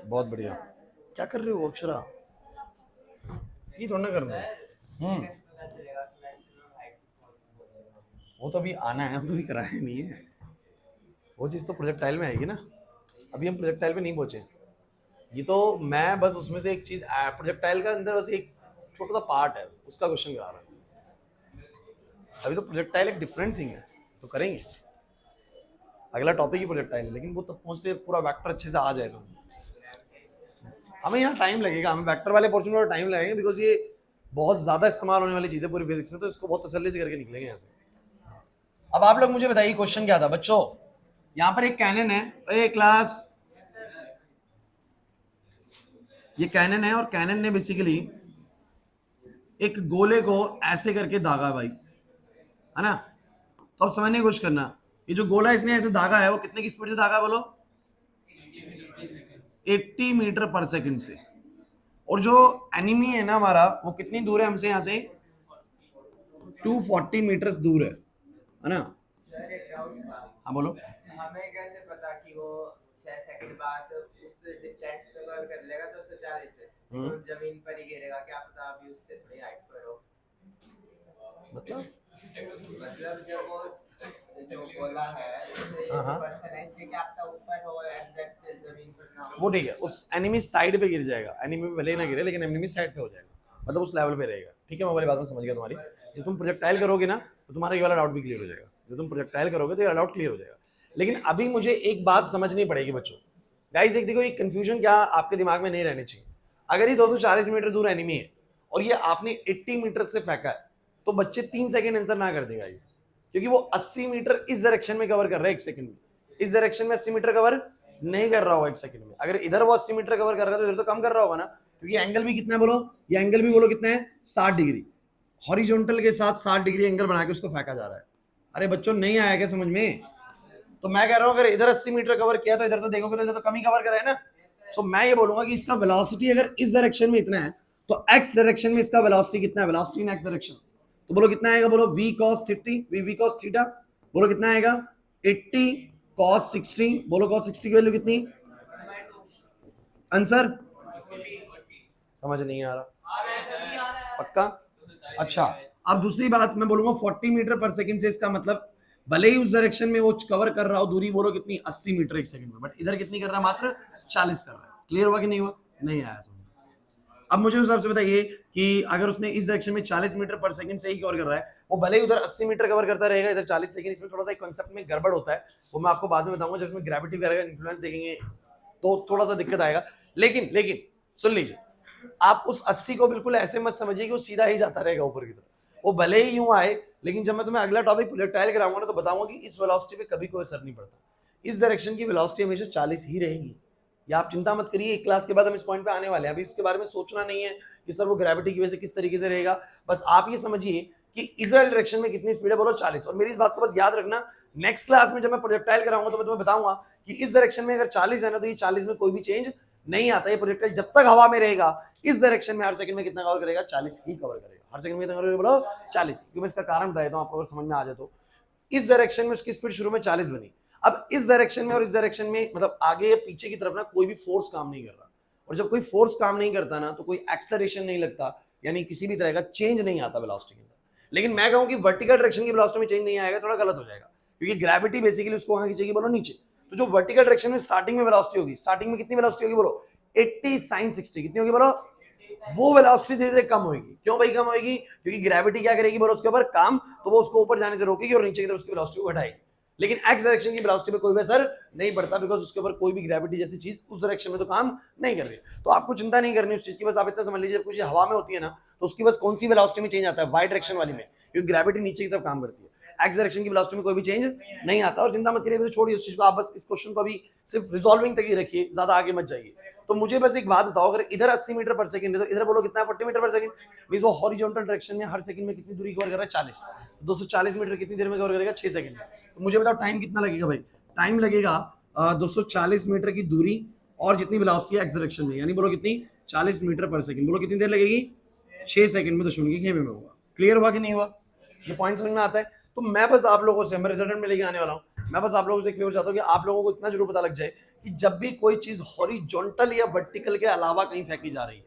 बहुत बढ़िया। क्या कर रहे हो अक्षरा? ये थोड़ा ना करना है। वो तो अभी आना है, हम तो अभी कराया नहीं है, वो चीज़ तो प्रोजेक्टाइल में आएगी ना, अभी हम प्रोजेक्टाइल पे नहीं पहुंचे। ये तो मैं बस उसमें से एक चीज़ प्रोजेक्टाइल का अंदर बस एक छोटा सा पार्ट है, उसका क्वेश्चन करा रहा हूँ। अभी तो प्रोजेक्टाइल एक डिफरेंट थिंग है, तो करेंगे, अगला टॉपिक ही प्रोजेक्टाइल है, लेकिन वो तब पहुंचते पूरा वेक्टर अच्छे से आ जाए तो हमें यहाँ टाइम लगेगा, हमें वेक्टर वाले पोर्शन में टाइम लगेगा, बिकॉज ये बहुत ज़्यादा इस्तेमाल होने वाली चीज़ है पूरी फिजिक्स में, तो इसको बहुत तसल्ली से करके निकलेंगे यहाँ से। अब आप लोग मुझे बताइए क्वेश्चन क्या था बच्चों। यहाँ पर एक कैनन है, ए क्लास, ये कैनन है और कैनन ने बेसिकली एक गोले को ऐसे करके दागा भाई, है ना। तो अब समझने की कोशिश करना, ये जो गोला इसने ऐसे दागा है वो कितने की स्पीड से दागा है बोलो, 80 मीटर पर सेकंड से। और जो एनिमी है ना हमारा, वो कितनी दूर है हमसे, यहाँ से 240 मीटर्स दूर है ना। सर एक डाउट था, हाँ बोलो। हमें कैसे पता कि वो 6 सेकंड बाद उस डिस्टेंस पे कवर कर लेगा 240 से, तो जमीन पर ही गिरेगा, क्या पता अभी उससे थोड़ी हाइट पर हो। मतलब जब वो जो गोला है पर्सन है, इसके क्या पता ऊपर हो एग्जैक्ट जमीन पर ना हो। वो ठीक है, उस एनिमी साइड पे गिर जाएगा, एनिमी पे भले ही ना गिरे लेकिन एनिमी साइड पे हो जाएगा, मतलब उस लेवल पे रहेगा। ठीक है, मैं वाली बात में समझ गया तुम्हारी। जब तुम प्रोजेक्टाइल करोगे ना तो तुम्हारा ये वाला डाउट भी क्लियर हो जाएगा, जब तुम प्रोजेक्टाइल करोगे तो ये डाउट क्लियर हो जाएगा। लेकिन अभी मुझे एक बात समझनी पड़ेगी बच्चों, गाइस एक देखो, ये कंफ्यूजन क्या आपके दिमाग में नहीं रहनी चाहिए। अगर ये 240 मीटर दूर एनिमी है और ये आपने 80 मीटर से फेंका है, तो बच्चे 3 सेकंड आंसर ना कर देगा गाइस, क्योंकि वो 80 मीटर इस डायरेक्शन में कवर कर रहा है 1 सेकंड में, इस डायरेक्शन में 80 मीटर कवर नहीं कर रहा होगा 1 सेकंड में। अगर इधर वो 80 मीटर कवर कर रहा है तो इधर तो कम कर रहा होगा ना, क्योंकि एंगल भी कितना है बोलो, ये एंगल भी बोलो कितना है, 60 डिग्री, हॉरिजॉन्टल के साथ 60 डिग्री एंगल बना के उसको फेंका जा रहा है। अरे बच्चों नहीं आया क्या समझ में? तो मैं कह रहा हूं अगर इधर 80 मीटर कवर किया तो इधर तो देखोगे तो इधर तो कम ही कवर करा है ना। सो मैं ये बोलूंगा कि इसका वेलोसिटी अगर इस डायरेक्शन में इतना है तो एक्स डायरेक्शन में इसका वेलोसिटी कितना है, वेलोसिटी इन एक्स डायरेक्शन, तो बोलो कितना आएगा, बोलो v cos 30, v cos theta, बोलो कितना आएगा 80 cos 60, बोलो cos 60 की वैल्यू कितनी, आंसर समझ नहीं आ रहा पक्का। अच्छा अब दूसरी बात मैं बोलूंगा 40 मीटर पर सेकंड से, इसका मतलब भले ही उस डायरेक्शन में वो कवर कर रहा हो दूरी, बोलो कितनी 80 मीटर 1 सेकंड में, बट इधर कितनी कर रहा है, मात्र 40 कर रहा है। क्लियर हुआ कि नहीं हुआ? नहीं आया समझ। अब मुझे उस हिसाब से बताइए कि अगर उसने इस डायरेक्शन में 40 मीटर पर सेकंड से ही कवर कर रहा है, वो भले ही उधर 80 मीटर कवर करता रहेगा इधर 40, लेकिन इसमें थोड़ा सा कॉन्सेप्ट में गड़बड़ होता है, वो मैं आपको बाद में बताऊंगा जब इसमें ग्रेविटी वगैरह का इन्फ्लुएंस देखेंगे तो थोड़ा सा दिक्कत आएगा। लेकिन लेकिन सुन लीजिए, आप उस 80 को बिल्कुल ऐसे मत समझिए कि वो सीधा ही जाता रहेगा ऊपर की तरफ, वो भले ही यूं आए, लेकिन जब मैं तुम्हें अगला टॉपिक प्रोजेक्टाइल कराऊंगा ना तो बताऊंगा कि इस वेलोसिटी पे कभी कोई असर नहीं पड़ता, इस डायरेक्शन की वेलोसिटी हमेशा 40 ही रहेगी। या आप चिंता मत करिए, एक क्लास के बाद हम इस पॉइंट पे आने वाले हैं, अभी इसके बारे में सोचना नहीं है कि सर वो ग्रेविटी की वजह से किस तरीके से रहेगा। बस आप ये समझिए कि इधर डायरेक्शन में कितनी स्पीड है, बोलो 40। और मेरी इस बात को बस याद रखना, नेक्स्ट क्लास में जब मैं प्रोजेक्टाइल कराऊंगा तो मैं तुम्हें बताऊंगा कि इस डायरेक्शन में अगर 40 है ना तो ये 40 में कोई भी चेंज नहीं आता। ये प्रोजेक्टाइल जब तक हवा में रहेगा इस डायरेक्शन में हर सेकंड में कितना कवर करेगा, 40 ही कवर करेगा, हर सेकंड में कितना कवर करेगा, बोलो 40। क्यों मैं इसका कारण बता देता हूं आपको, अगर समझ में आ जाए तो इस डायरेक्शन में उसकी स्पीड शुरू में 40 बनी, अब इस डायरेक्शन में और इस डायरेक्शन में मतलब आगे या पीछे की तरफ ना कोई भी फोर्स काम नहीं कर रहा, और जब कोई फोर्स काम नहीं करता ना तो कोई एक्सेलरेशन नहीं लगता, यानी किसी भी तरह का चेंज नहीं आता वेलोसिटी के अंदर। लेकिन मैं कहूं कि वर्टिकल डायरेक्शन की वेलोसिटी में चेंज नहीं आएगा, थोड़ा गलत हो जाएगा, क्योंकि ग्रेविटी बेसिकली उसको कहां खींचेगी, बोलो नीचे। तो जो वर्टिकल डायरेक्शन में स्टार्टिंग में वेलोसिटी होगी, स्टार्टिंग में कितनी वेलोसिटी होगी, बोलो 80 sin 60, कितनी होगी बोलो, वो वेलोसिटी धीरे धीरे कम होगी। क्यों भाई कम होगी? क्योंकि ग्रेविटी क्या करेगी बोलो उसके ऊपर काम, तो वो उसको ऊपर जाने से रोकेगी और नीचे की तरफ उसकी वेलोसिटी को घटाएगी। लेकिन एक्स डायरेक्शन की वेलोसिटी पे कोई भी असर नहीं पड़ता, बिकॉज उसके ऊपर कोई भी ग्रेविटी जैसी चीज उस डायरेक्शन में तो काम नहीं कर रही। तो आपको चिंता नहीं करनी उस चीज की, बस आप इतना समझ लीजिए जब कुछ हवा में होती है ना तो उसकी बस कौन सी वेलोसिटी में चेंज आता है, वाई डायरेक्शन वाली में, क्योंकि ग्रेविटी नीचे की तरफ काम करती है। एक्स डायरेक्शन की वेलोसिटी में कोई भी चेंज नहीं आता। और चिंता मत करिए, छोड़िए उस चीज को, आप बस इस क्वेश्चन को अभी सिर्फ रिजॉल्विंग तक ही रखिए, ज्यादा आगे मत जाइए। तो मुझे बस एक बात बताओ, अगर इधर 80 मीटर पर सेकंड है तो इधर बोलो कितना है, 40 मीटर पर सेकंड, मींस वो हॉरिजॉन्टल डायरेक्शन में हर सेकंड में कितनी दूरी कवर कर रहा है, 40। 240 मीटर कितनी देर में कवर करेगा, 6 सेकंड में। तो मुझे बताओ टाइम कितना लगेगा भाई, टाइम लगेगा 240 मीटर की दूरी और जितनी वेलोसिटी है एक्स डायरेक्शन में, यानी बोलो कितनी, 40 मीटर पर सेकंड, बोलो कितनी देर लगेगी, 6 सेकंड में 0.6 में होगा। क्लियर हुआ कि नहीं हुआ? ये पॉइंट समझ में आता है? तो मैं बस आप लोगों से, मैं रिजल्ट में लेके आने वाला हूं, मैं बस आप लोगों से एक फेवर चाहता हूं कि आप लोगों को इतना जरूर पता लग जाए कि जब भी कोई चीज हॉरिजॉन्टल या वर्टिकल के अलावा कहीं फेंकी जा रही है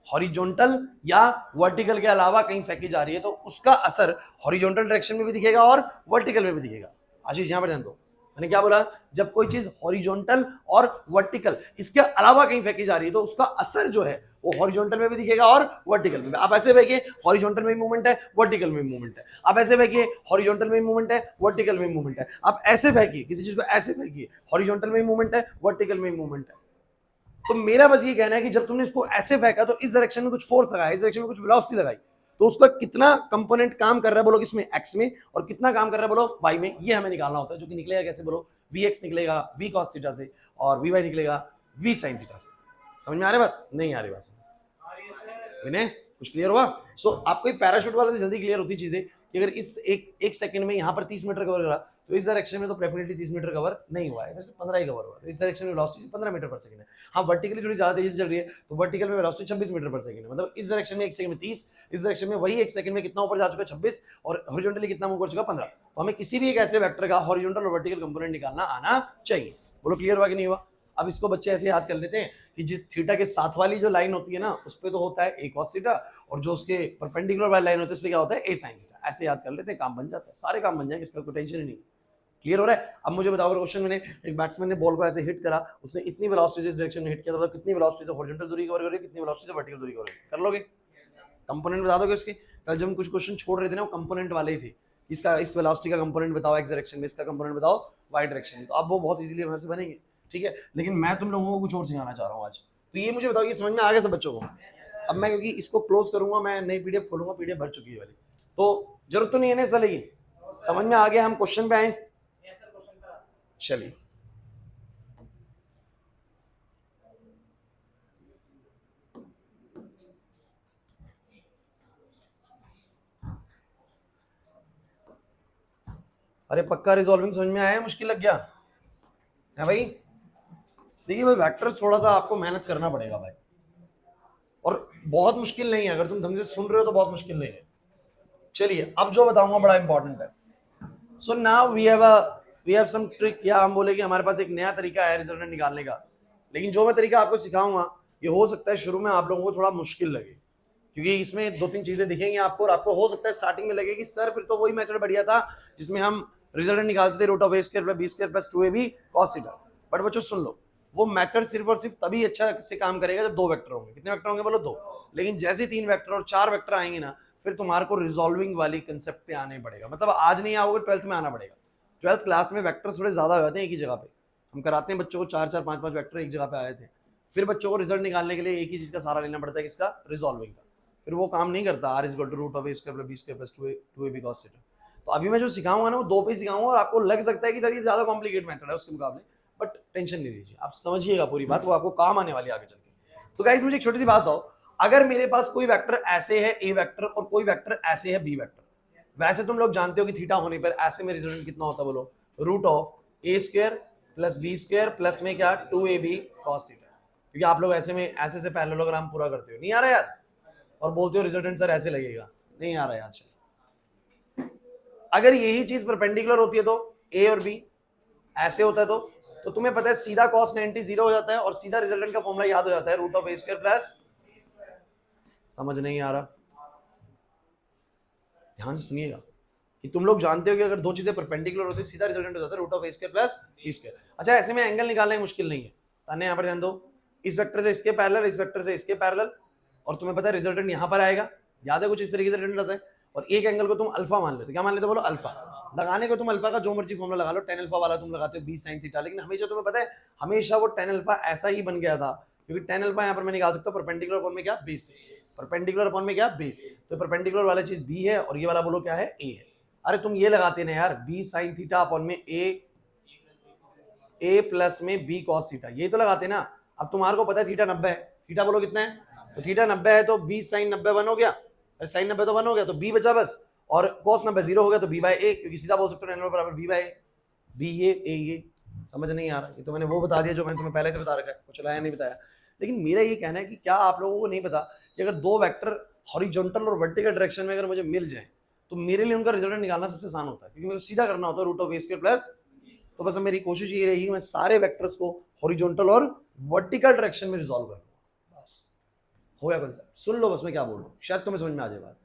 हॉरिजॉन्टल या वर्टिकल के अलावा कहीं फेंकी जा रही है तो उसका असर हॉरिजॉन्टल डायरेक्शन में भी दिखेगा और वर्टिकल में भी दिखेगा। आशीष यहां पर ध्यान दो, मैंने क्या बोला, जब कोई चीज हॉरिजॉन्टल और वर्टिकल इसके अलावा कहीं फेंकी जा रही है तो उसका असर जो है वो हॉरिजॉन्टल में भी दिखेगा और वर्टिकल में भी। आप ऐसे फेंकिए हॉरिजॉन्टल में मूवमेंट है, वर्टिकल में मूवमेंट है। आप ऐसे फेंकिए हॉरिजॉन्टल में मूवमेंट है, वर्टिकल में मूवमेंट है। आप ऐसे फेंकिए, किसी चीज को ऐसे फेंकिए, हॉरिजॉन्टल में मूवमेंट है, वर्टिकल में मूवमेंट है। तो मेरा बस ये कहना है कि जब तुमने इसको ऐसे फेंका तो इस डायरेक्शन में कुछ फोर्स लगाया, इस डायरेक्शन में कुछ वेलोसिटी लगाई, तो उसका कितना कंपोनेंट काम कर रहा है बोलो किसमें, एक्स में, और कितना काम कर रहा है बोलो वाई में, ये हमें निकालना होता है। जो कि निकलेगा कैसे बोलो, वी एक्स निकलेगा वी कॉस थीटा से और वी वाई निकलेगा वी साइन थीटा से। समझ में आ रही बात, नहीं आ रही बात विनय, कुछ क्लियर हुआ? सो आपको पैराशूट वाला से जल्दी क्लियर होती चीजें कि अगर इस एक सेकंड में यहाँ पर 30 मीटर कवर करा तो इस डायरेक्शन में तो डेफिनेटली 30 मीटर कवर नहीं हुआ है, इधर से 15 ही कवर हुआ, तो इस डायरेक्शन में वेलोसिटी 15 मीटर पर सेकंड है। हाँ वर्टिकली थोड़ी ज्यादा तेजी से चल रही है तो वर्टिकल में वेलोसिटी 26 मीटर पर सेकंड है, मतलब इस डायरेक्शन में 1 सेकंड में 30, इस डायरेक्शन में वही 1 सेकंड में कितना ऊपर जा चुका 26 और हॉरिजॉन्टली कितना मूव कर चुका 15। तो हमें किसी भी एक ऐसे वेक्टर का हॉरिजॉन्टल और वर्टिकल कंपोनेंट निकालना आना चाहिए। बोलो क्लियर हुआ कि नहीं हुआ? अब इसको बच्चे ऐसे याद कर लेते हैं कि जिस थीटा के साथ वाली जो लाइन होती है ना उस पे तो होता है a cos थीटा और जो उसके परपेंडिकुलर वाली लाइन होती है उस पे क्या होता है a sin थीटा। ऐसे याद कर लेते हैं, काम बन जाता है, सारे काम बन जाएंगे, इसका कोई टेंशन ही नहीं। क्लियर हो रहा है? अब मुझे बताओ, क्वेश्चन में एक बैट्समैन ने बॉल को ऐसे हिट करा, उसने इतनी वेलोसिटी से इस डायरेक्शन में हिट किया, तो कितनी वेलोसिटी से हॉरिजॉन्टल दूरी कवर करेगी, कितनी वेलोसिटी से वर्टिकल दूरी कवर करेगी, कर लोगे? कंपोनेंट बता दोगे उसके? कल जब हम कुछ क्वेश्चन छोड़ रहे थे ना वो कंपोनेंट वाले ही थे, इसका इस वेलोसिटी का कंपोनेंट बताओ एक्स डायरेक्शन में, इसका कंपोनेंट बताओ वाई डायरेक्शन में, तो अब वो बहुत इजीली वहां से बनेंगे। ठीक है, लेकिन मैं तुम लोगों को कुछ और सिखाना चाह रहा हूँ आज, तो ये मुझे बताओ, ये समझ में आ गया सब बच्चों को? अब मैं क्योंकि इसको क्लोज करूंगा, मैं नई पीडीएफ खोलूंगा, पीडीएफ भर चुकी है वाली, तो जरूरत तो नहीं है ना इस वाले की। समझ में आ गया? हम क्वेश्चन पे आए, चलिए। अरे पक्का रिजॉल्विंग समझ में आया, मुश्किल लग गया है भाई? देखिए भाई वेक्टर्स थोड़ा सा आपको मेहनत करना पड़ेगा भाई, और बहुत मुश्किल नहीं है, अगर तुम ढंग से सुन रहे हो तो बहुत मुश्किल नहीं है। चलिए अब जो बताऊंगा बड़ा इंपॉर्टेंट है। So now we have some trick, या हम बोले कि हमारे पास एक नया तरीका है रिजल्टेंट निकालने का, लेकिन जो मैं तरीका आपको सिखाऊंगा ये हो सकता है शुरू में आप लोगों को थोड़ा मुश्किल लगे, क्योंकि इसमें 2-3 चीजें दिखेंगी आपको, और आपको हो सकता है स्टार्टिंग में लगे कि सर फिर तो वही मेथड बढ़िया था जिसमें हम रिजल्टेंट निकालते थे root of a square plus b square plus 2ab cos theta. But बच्चों सुन लो, वो मेथड सिर्फ और सिर्फ तभी अच्छा से काम करेगा जब 2 वेक्टर होंगे। कितने वेक्टर होंगे बोलो? 2। लेकिन जैसे 3 वेक्टर और 4 वेक्टर आएंगे ना, फिर तुम्हारे को रिजॉल्विंग वाली कंसेप्ट पे आने पड़ेगा, मतलब आज नहीं आओगे 12th में आना पड़ेगा। 12th क्लास में वेक्टर थोड़े ज्यादा हो जाते हैं एक ही जगह पे, हम कराते हैं बच्चों को 4-4 5-5 वेक्टर एक जगह पे आए थे, फिर बच्चों को रिजल्ट निकालने के लिए एक ही चीज का सहारा लेना पड़ता है, किसका? रिजॉल्विंग का। फिर वो काम नहीं करता r equal to root of a square plus b square plus 2ab cos theta. तो अभी मैं जो सिखाऊंगा ना वो 2 पे सिखाऊंगा, और आपको लग सकता है कि ये ज्यादा कॉम्प्लिकेट मेथड है उसके मुकाबले, बट टेंशन नहीं लीजिए, आप समझिएगा पूरी बात, वो आपको काम आने वाली आगे चल के। तो गाइस मुझे एक छोटी सी बात बताओ, अगर मेरे पास कोई वेक्टर ऐसे है a वेक्टर और कोई वेक्टर ऐसे है b वेक्टर, वैसे तुम लोग जानते हो कि थीटा होने पर ऐसे में रिजल्टेंट कितना होता है बोलो? Root of a square plus b square plus में क्या 2ab cos थीटा, क्योंकि आप लोग ऐसे में ऐसे से पैरेललोग्राम पूरा करते हो, नहीं आ रहा यार, और बोलते हो रिजल्टेंट सर ऐसे लगेगा, नहीं आ रहा यार। अगर यही चीज परपेंडिकुलर होती है तो a और b ऐसे होता है तो तुम्हें पता है सीधा cos 90 0 हो जाता है, और सीधा रिजल्टेंट का फॉर्मूला याद हो जाता है root of a square plus, समझ नहीं आ रहा? ध्यान से सुनिएगा कि तुम लोग जानते हो कि अगर 2 चीजें परपेंडिकुलर होती है सीधा रिजल्टेंट हो जाता है root of a square plus b square. अच्छा ऐसे में एंगल निकालना मुश्किल नहीं है, ताने यहाँ पर ध्यान दो, इस वेक्टर से इसके पैरेलल, इस वेक्टर से इसके पैरेलल, और तुम्हें पता है रिजल्टेंट यहाँ पर आएगा, याद है कुछ इस तरीके से रिजल्ट आता है, और एक एंगल को तुम अल्फा मान लेते हो, क्या मान लेते हो बोलो? अल्फा। लगाने को तुम अल्फा का जो मर्जी फॉर्मूला लगा लो, tan अल्फा वाला तुम लगाते हो b sin थीटा, लेकिन हमेशा तुम्हें पता है हमेशा वो tan अल्फा ऐसा ही बन गया था, क्योंकि tan अल्फा यहाँ पर मैं निकाल सकता हूँ परपेंडिकुलर अपॉन में क्या? बेस, परपेंडिकुलर अपॉन में क्या? बेस, तो परपेंडिकुलर वाला चीज b है और ये वाला बोलो क्या है? a है। अरे तुम ये लगाते ना यार, b sin थीटा अपॉन में a प्लस में b cos थीटा, ये तो लगाते ना। अब तुम्हारे को पता है थीटा 90 है, थीटा बोलो कितना है? तो थीटा 90 है तो b sin 90 1 हो गया, अरे sin 90 तो 1 हो गया, तो b बचा बस, और cos 90 0 हो गया तो b बाय a, क्योंकि सीधा बोल सकते हो tan बराबर b बाय a, b ये a ये। समझ नहीं आ रहा? ये तो मैंने वो बता दिया जो मैंने तुम्हें पहले से बता रखा है, कुछ लाया नहीं बताया। लेकिन मेरा ये कहना है कि क्या आप लोगों को नहीं पता कि अगर 2 वेक्टर हॉरिजॉन्टल और वर्टिकल डायरेक्शन में अगर मुझे मिल जाए तो मेरे लिए उनका रिजल्ट निकालना सबसे आसान होता है, क्योंकि मुझे सीधा करना होता है root of a square plus. तो बस मेरी कोशिश ये रहेगी मैं सारे वेक्टर्स को हॉरिजॉन्टल और वर्टिकल डायरेक्शन में रिजॉल्व कर लूंगा, बस हो गया कॉन्सेप्ट, सुन लो बस मैं क्या बोल रहा हूँ, शायद तुम्हें समझ में आ जाए बात।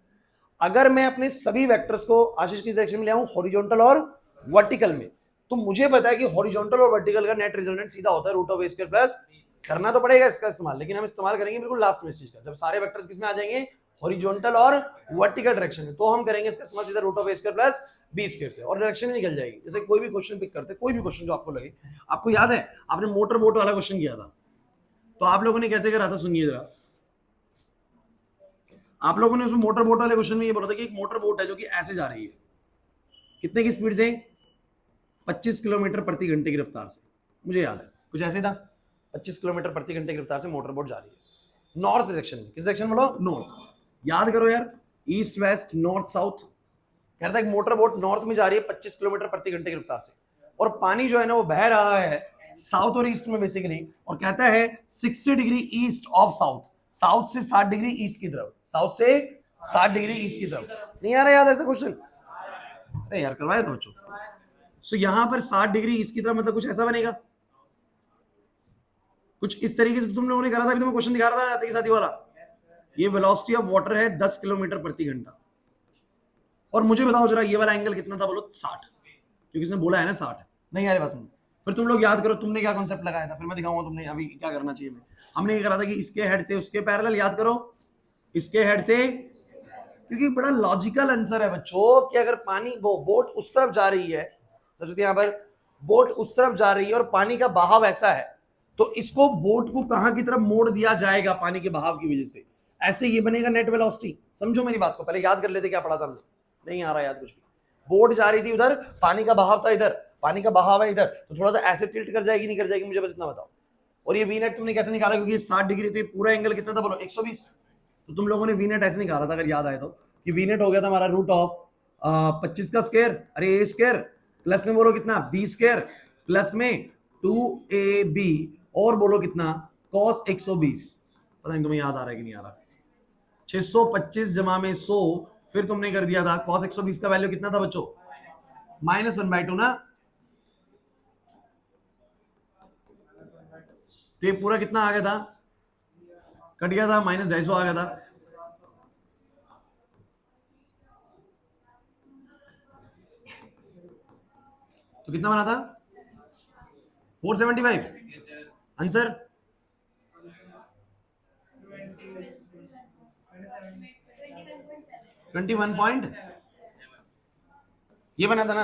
अगर मैं अपने सभी वेक्टर्स को आशीष की डायरेक्शन में ले आऊं हॉरिजॉन्टल और वर्टिकल में, तो मुझे पता है कि हॉरिजॉन्टल और वर्टिकल का नेट रिजल्टेंट सीधा होता है root of a square plus, करना तो पड़ेगा इसका इस्तेमाल, लेकिन हम इस्तेमाल करेंगे बिल्कुल लास्ट में इस चीज का, जब सारे वेक्टर्स किसमें आ जाएंगे, हॉरिजॉन्टल और वर्टिकल डायरेक्शन में, तो हम करेंगे इसका इस्तेमाल सीधा root of a square plus b square से, और डायरेक्शन निकल जाएगी। जैसे कोई भी क्वेश्चन पिक करते, कोई भी क्वेश्चन जो आपको लगे, आपको याद है आपने मोटर बोट वाला क्वेश्चन किया था, तो आप लोगों ने कैसे करा था, सुनिए जरा। आप लोगों ने उसमें मोटर बोट वाले क्वेश्चन में ये बोला था कि एक मोटर बोट है जो कि ऐसे जा रही है, कितने की स्पीड से, 25 किलोमीटर प्रति घंटे की रफ्तार से, मुझे याद है कुछ ऐसे था, 25 किलोमीटर प्रति घंटे की रफ्तार से मोटर बोट जा रही है नॉर्थ डायरेक्शन में। किस डायरेक्शन में बोलो, नॉर्थ। याद करो यार, ईस्ट वेस्ट नॉर्थ साउथ, कह रहा था एक मोटर बोट नॉर्थ में जा रही है 25 किलोमीटर प्रति घंटे की रफ्तार से, और पानी जो है ना वो बह रहा है साउथ और ईस्ट में बेसिकली, और कहता है 60 degree east of south, south से 60 डिग्री ईस्ट की तरफ, साउथ से 60 डिग्री ईस्ट की तरफ। नहीं आ रहा याद ऐसा क्वेश्चन, अरे यार करवाया था बच्चों। सो यहां पर 60 डिग्री ईस्ट की तरफ मतलब कुछ ऐसा बनेगा, कुछ इस तरीके से तुम लोगों ने करा था, अभी तुम्हें क्वेश्चन दिखा रहा था आते के साथी वाला, ये वेलोसिटी ऑफ वाटर है 10 किलोमीटर प्रति घंटा, और मुझे बताओ जरा ये वाला एंगल कितना था, बोलो 60, क्योंकि इसने बोला है ना 60 है। नहीं आ रही बात समझ, फिर तुम लोग याद करो तुमने क्या कॉन्सेप्ट लगाया था, फिर मैं दिखाऊंगा तुमने अभी क्या करना चाहिए। हमने ये करा था कि इसके हेड से उसके पैरेलल, याद करो इसके हेड से, क्योंकि बड़ा लॉजिकल आंसर है बच्चों कि अगर पानी बोट उस तरफ जा रही है, यहाँ पर बोट उस तरफ जा रही है और पानी का बहाव ऐसा है, तो इसको बोट को कहां की तरफ मोड़ दिया जाएगा पानी के बहाव की वजह से, ऐसे ये बनेगा नेट वेलोसिटी। समझो मेरी बात को, पहले याद कर लेते क्या पढ़ा था हमने, नहीं आ रहा याद कुछ भी। बोट जा रही थी उधर, पानी का बहाव था इधर, पानी का बहाव है इधर, तो थोड़ा सा ऐसे टिल्ट कर जाएगी नहीं कर जाएगी, मुझे बस इतना बताओ। और ये वी नेट तुमने कैसे निकाला, क्योंकि 60 डिग्री, तो ये पूरा एंगल कितना था बोलो 120, तो तुम लोगों ने वी नेट ऐसे निकाला था अगर याद आए तो, कि वी नेट हो गया था हमारा रूट ऑफ 25 का स्क्वायर, अरे ए स्क्वायर प्लस में बोलो कितना बी स्क्वायर प्लस में 2ab, और बोलो कितना cos 120, पता नहीं तुम्हें याद आ रहा है कि नहीं आ रहा, 625 जमा में 100, फिर तुमने कर दिया था cos 120 का वैल्यू कितना था बच्चों, -1/2 ना, तो ये पूरा कितना आ गया था, कट गया था, -250 आ गया था। तो कितना बना था 475 आंसर, ये बना था ना।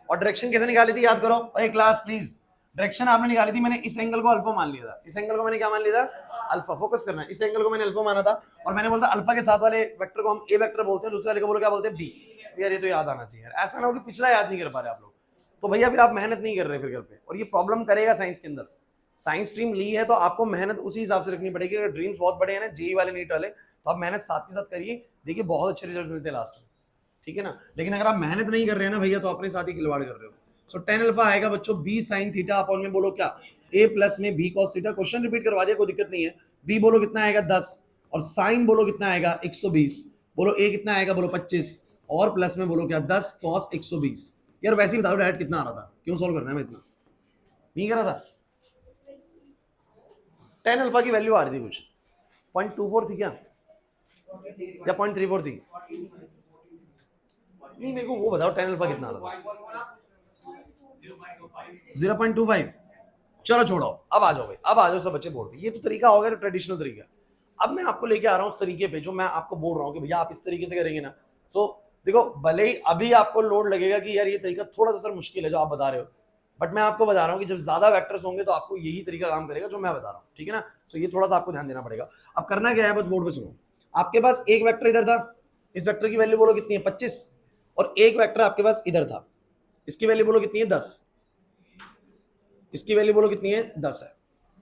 और डायरेक्शन कैसे निकाली थी याद करो, एक क्लास प्लीज, डायरेक्शन आपने निकाली थी, मैंने इस एंगल को अल्फा मान लिया था, इस एंगल को मैंने क्या मान लिया था, अल्फा, फोकस करना है, इस एंगल को मैंने अल्फा माना था, और मैंने बोलता अल्फा के साथ वाले वेक्टर को हम ए वेक्टर बोलते हैं, दूसरे वाले को बोलो क्या बोलते हैं बी। यार ये तो याद आना चाहिए, ऐसा ना हो कि पिछला याद नहीं कर पा रहे आप लोग, तो भैया फिर आप मेहनत नहीं कर रहे फिर घर पे, और ये प्रॉब्लम करेगा साइंस के अंदर। साइंस स्ट्रीम ली है तो आपको मेहनत उसी हिसाब से रखनी पड़ेगी, अगर ड्रीम्स बहुत बड़े हैं ना जेई वाले नीट वाले, तो आप मेहनत साथ के साथ करिए, देखिए बहुत अच्छे रिजल्ट मिलते हैं लास्ट में, ठीक है ना। लेकिन अगर आप मेहनत नहीं कर रहे हैं ना भैया, तो अपने साथ ही खिलवाड़ कर रहे हो। सो tan अल्फा आएगा बच्चों b sin थीटा अपॉन में बोलो क्या a प्लस में b cos theta, question repeat करवा दिया कोई दिक्कत नहीं है। b बोलो कितना आएगा 10, और sin बोलो कितना आएगा 120, बोलो a कितना आएगा बोलो 25, और प्लस में बोलो क्या 10 cos 120। यार वैसे ही बताओ डायरेक्ट कितना आ रहा था, क्यों सॉल्व करना है, मैं इतना नहीं कर रहा था। tan अल्फा की वैल्यू आ रही थी कुछ 0.24 थी क्या, या 0.34 थी, नहीं मेरे को वो बताओ tan अल्फा कितना आ रहा था, 0.25। चलो छोड़ो, अब आ जाओ भाई, अब आ जाओ सब बच्चे बोर्ड पे, ये तो तरीका हो गया ट्रेडिशनल तरीका। अब मैं आपको लेके आ रहा हूँ उस तरीके पे जो मैं आपको बोल रहा हूँ कि भैया आप इस तरीके से करेंगे ना, तो देखो भले ही अभी आपको लोड लगेगा कि यार ये तरीका थोड़ा सा सर मुश्किल है जो आप बता रहे हो, बट मैं आपको बता रहा हूँ कि जब ज्यादा वेक्टर्स होंगे तो आपको यही तरीका काम करेगा जो मैं बता रहा हूँ, ठीक है ना। तो ये थोड़ा सा आपको ध्यान देना पड़ेगा। अब करना क्या है, बस बोर्ड पे सुनो, आपके पास एक वेक्टर इधर था, इस वेक्टर की वैल्यू बोलो कितनी है 25, और एक वेक्टर आपके पास इधर था, इसकी वैल्यू बोलो कितनी है 10, इसकी वैल्यू बोलो कितनी है 10 है।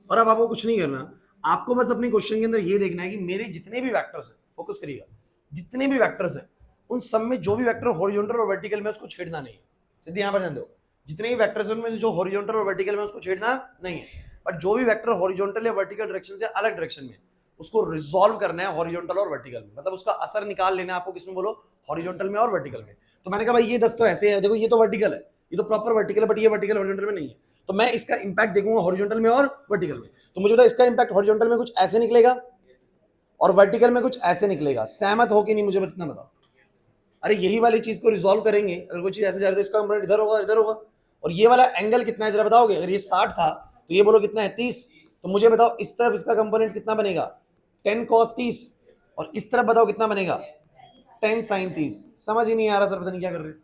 और अब आपको कुछ नहीं करना, आपको बस अपने क्वेश्चन के अंदर ये देखना है कि मेरे जितने भी वेक्टर्स हैं, फोकस करिएगा, जितने भी वेक्टर्स हैं उन सब में जो भी वेक्टर हॉरिजॉन्टल और वर्टिकल में उसको छेड़ना नहीं है। सीधे यहां पर ध्यान दो, जितने भी वेक्टर्स हैं उनमें जो हॉरिजॉन्टल और वर्टिकल में उसको छेड़ना नहीं है, बट जो भी वेक्टर हॉरिजॉन्टल या वर्टिकल डायरेक्शन से अलग डायरेक्शन में उसको रिजॉल्व करना है हॉरिजॉन्टल और वर्टिकल में, मतलब उसका असर निकाल लेना है आपको, किसमें बोलो हॉरिजॉन्टल में और वर्टिकल में। तो मैंने कहा भाई ये 10 तो ऐसे है, देखो ये तो वर्टिकल है, ये तो प्रॉपर वर्टिकल है, बट ये वर्टिकल हॉरिजॉन्टल में नहीं है, तो मैं इसका इंपैक्ट देखूंगा हॉरिजॉन्टल में और वर्टिकल में। तो मुझे तो इसका इंपैक्ट हॉरिजॉन्टल में कुछ ऐसे निकलेगा, और वर्टिकल में कुछ ऐसे निकलेगा। सहमत हो कि नहीं मुझे बस इतना बताओ। अरे यही वाली चीज को रिजॉल्व करेंगे, अगर कोई चीज ऐसे जा रही है तो इसका कंपोनेंट इधर होगा इधर होगा। और ये वाला एंगल कितना है जरा बताओगे? अगर ये 60 था तो ये बोलो कितना है 30। तो मुझे बताओ इस तरफ इसका कंपोनेंट कितना बनेगा 10 cos 30, और इस तरफ बताओ कितना बनेगा 10 sin 30। समझ ही नहीं आ रहा सर, पता नहीं क्या कर रहे हैं।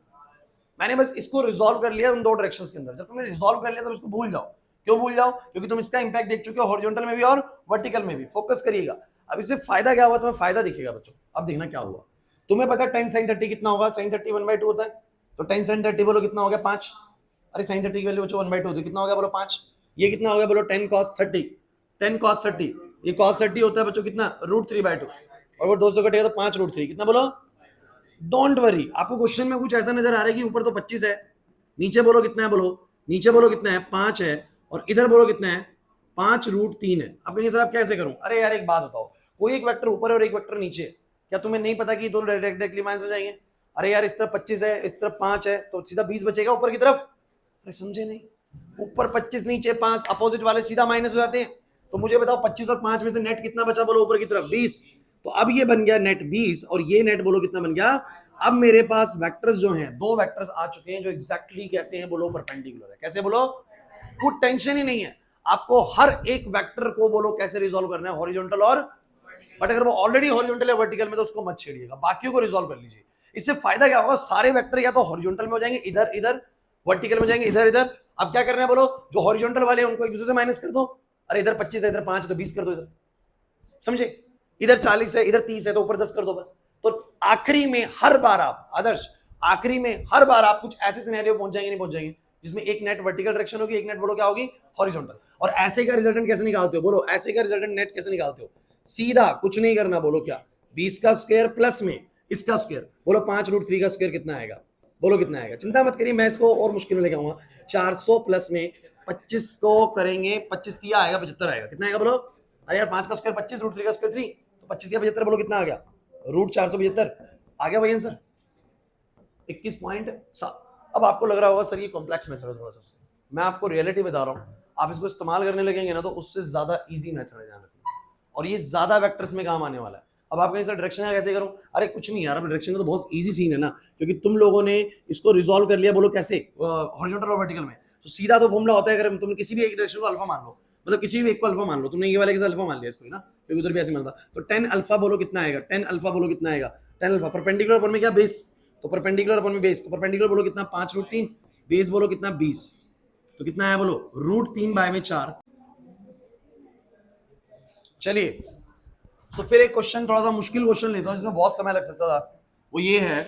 मैंने बस इसको रिजॉल्व कर लिया उन दो डायरेक्शंस के अंदर। जब तुमने रिजॉल्व कर लिया तो इसको भूल जाओ। क्यों भूल जाओ? क्योंकि तुम इसका इंपैक्ट देख चुके हो हॉरिजॉन्टल में भी और वर्टिकल में भी। फोकस करिएगा। अब इससे फायदा क्या हुआ? तुम्हें फायदा दिखेगा बच्चों। अब देखना क्या हुआ। तुम्हें पता है 10 sin 30 कितना होगा? sin 30 1/2 होता है। तो 10 sin 30 बोलो कितना हो गया 5। अरे sin 30 की वैल्यू बच्चों 1/2 होती है, कितना हो गया बोलो 5। ये कितना हो गया बोलो 10 cos 30। 10 cos 30, ये cos 30 होता है बच्चों कितना √3/2, और वो 200 कटेगा तो 5 √3 कितना बोलो। डोंट वरी, आपको क्वेश्चन में कुछ ऐसा नजर आ रहा है कि ऊपर तो 25 है, नीचे बोलो कितना है बोलो, नीचे बोलो कितना है 5 है, और इधर बोलो कितना है 5 √3 है। अब कहेंगे सर आप कैसे करूं? अरे यार एक बात बताओ, कोई एक वेक्टर ऊपर है और एक वेक्टर नीचे, क्या तुम्हें नहीं पता कि दोनों डायरेक्टली माइनस हो जाएंगे? अरे यार इस तरफ 25 है इस तरफ 5 है तो सीधा 20 बचेगा ऊपर की तरफ। अरे समझे नहीं? ऊपर 25 नीचे 5, अपोजिट वाले सीधा माइनस हो जाते हैं। तो मुझे बताओ 25 और 5 में से नेट कितना बचा बोलो ऊपर की तरफ 20। तो अब ये बन गया नेट 20, और ये नेट बोलो कितना बन गया। अब मेरे पास वेक्टर्स जो हैं, दो वेक्टर्स आ चुके हैं जो एग्जैक्टली कैसे हैं बोलो परपेंडिकुलर है। कैसे बोलो? कुछ टेंशन ही नहीं है आपको, हर एक वेक्टर को बोलो कैसे रिजॉल्व करना है, हॉरिजॉन्टल और, बट अगर वो ऑलरेडी हॉरिजॉन्टल या वर्टिकल में तो उसको मत छेड़िएगा, बाकियों को रिजॉल्व कर लीजिए। इससे फायदा क्या होगा? सारे वेक्टर या तो हॉरिजॉन्टल में हो जाएंगे इधर इधर, वर्टिकल में जाएंगे इधर इधर। अब क्या करना है बोलो? जो हॉरिजॉन्टल वाले हैं उनको एक दूसरे से माइनस कर दो। अरे इधर 25 है इधर 5 है तो 20 कर दो इधर, समझे? इधर 40 है इधर 30 है तो ऊपर 10 कर दो बस। तो आखिरी में हर बार आप आदर्श, आखिरी में हर बार आप कुछ ऐसे सिनेरियो पहुंच जाएंगे, नहीं पहुंच जाएंगे, जिसमें एक नेट वर्टिकल डायरेक्शन होगी, एक नेट बोलो क्या होगी हॉरिजॉन्टल। और ऐसे का रिजल्टेंट कैसे निकालते हो बोलो? ऐसे का रिजल्टेंट नेट कैसे निकालते हो? सीधा कुछ नहीं करना, बोलो क्या 20 का स्क्वायर प्लस में इसका स्क्वायर, बोलो 5 √3 का स्क्वायर कितना आएगा बोलो कितना आएगा? चिंता मत करिए मैं इसको और मुश्किल में लेके आऊंगा। 400 प्लस में 25 को करेंगे, 25 3 आएगा 75 आएगा, कितना आएगा बोलो? अरे यार 5 का स्क्वायर 25 √3 का स्क्वायर 3, तो 25 या 75 बोलो कितना आ गया? √475 आ गया भाई आंसर 21.7। अब आपको लग रहा होगा सर ये कॉम्प्लेक्स मेथड है थोड़ा सा, मैं आपको रियलिटी बता रहा हूँ। आप इसको इस्तेमाल करने लगेंगे ना तो उससे ज्यादा इजी मेथड है, ध्यान रखना, और ये ज्यादा वेक्टर्स में काम आने वाला है। अब आप कहें सर डायरेक्शन का कैसे करूं? अरे कुछ नहीं यार, अब डायरेक्शन का तो बहुत इजी सीन है ना, क्योंकि तुम लोगों ने इसको रिजॉल्व कर लिया। बोलो कैसे? हॉरिजॉन्टल और वर्टिकल में तो सीधा तो फॉर्मूला होता है, अगर तुम किसी भी एक डायरेक्शन को अल्फा मान लो, मतलब किसी भी एक को अल्फा मान लो, तुमने ये वाले के अल्फा मान लिया इसको ना, क्योंकि उधर भी ऐसे मानता, तो 10 अल्फा बोलो कितना आएगा? 10 अल्फा बोलो कितना आएगा? 10 अल्फा परपेंडिकुलर अपन में क्या बेस, तो परपेंडिकुलर अपन में बेस, तो परपेंडिकुलर बोलो कितना 5 √3, बेस बोलो कितना 20, तो कितना आया बोलो √3/4। चलिए तो फिर एक क्वेश्चन थोड़ा सा मुश्किल क्वेश्चन लेता हूं जिसमें बहुत समय लग सकता था। वो ये है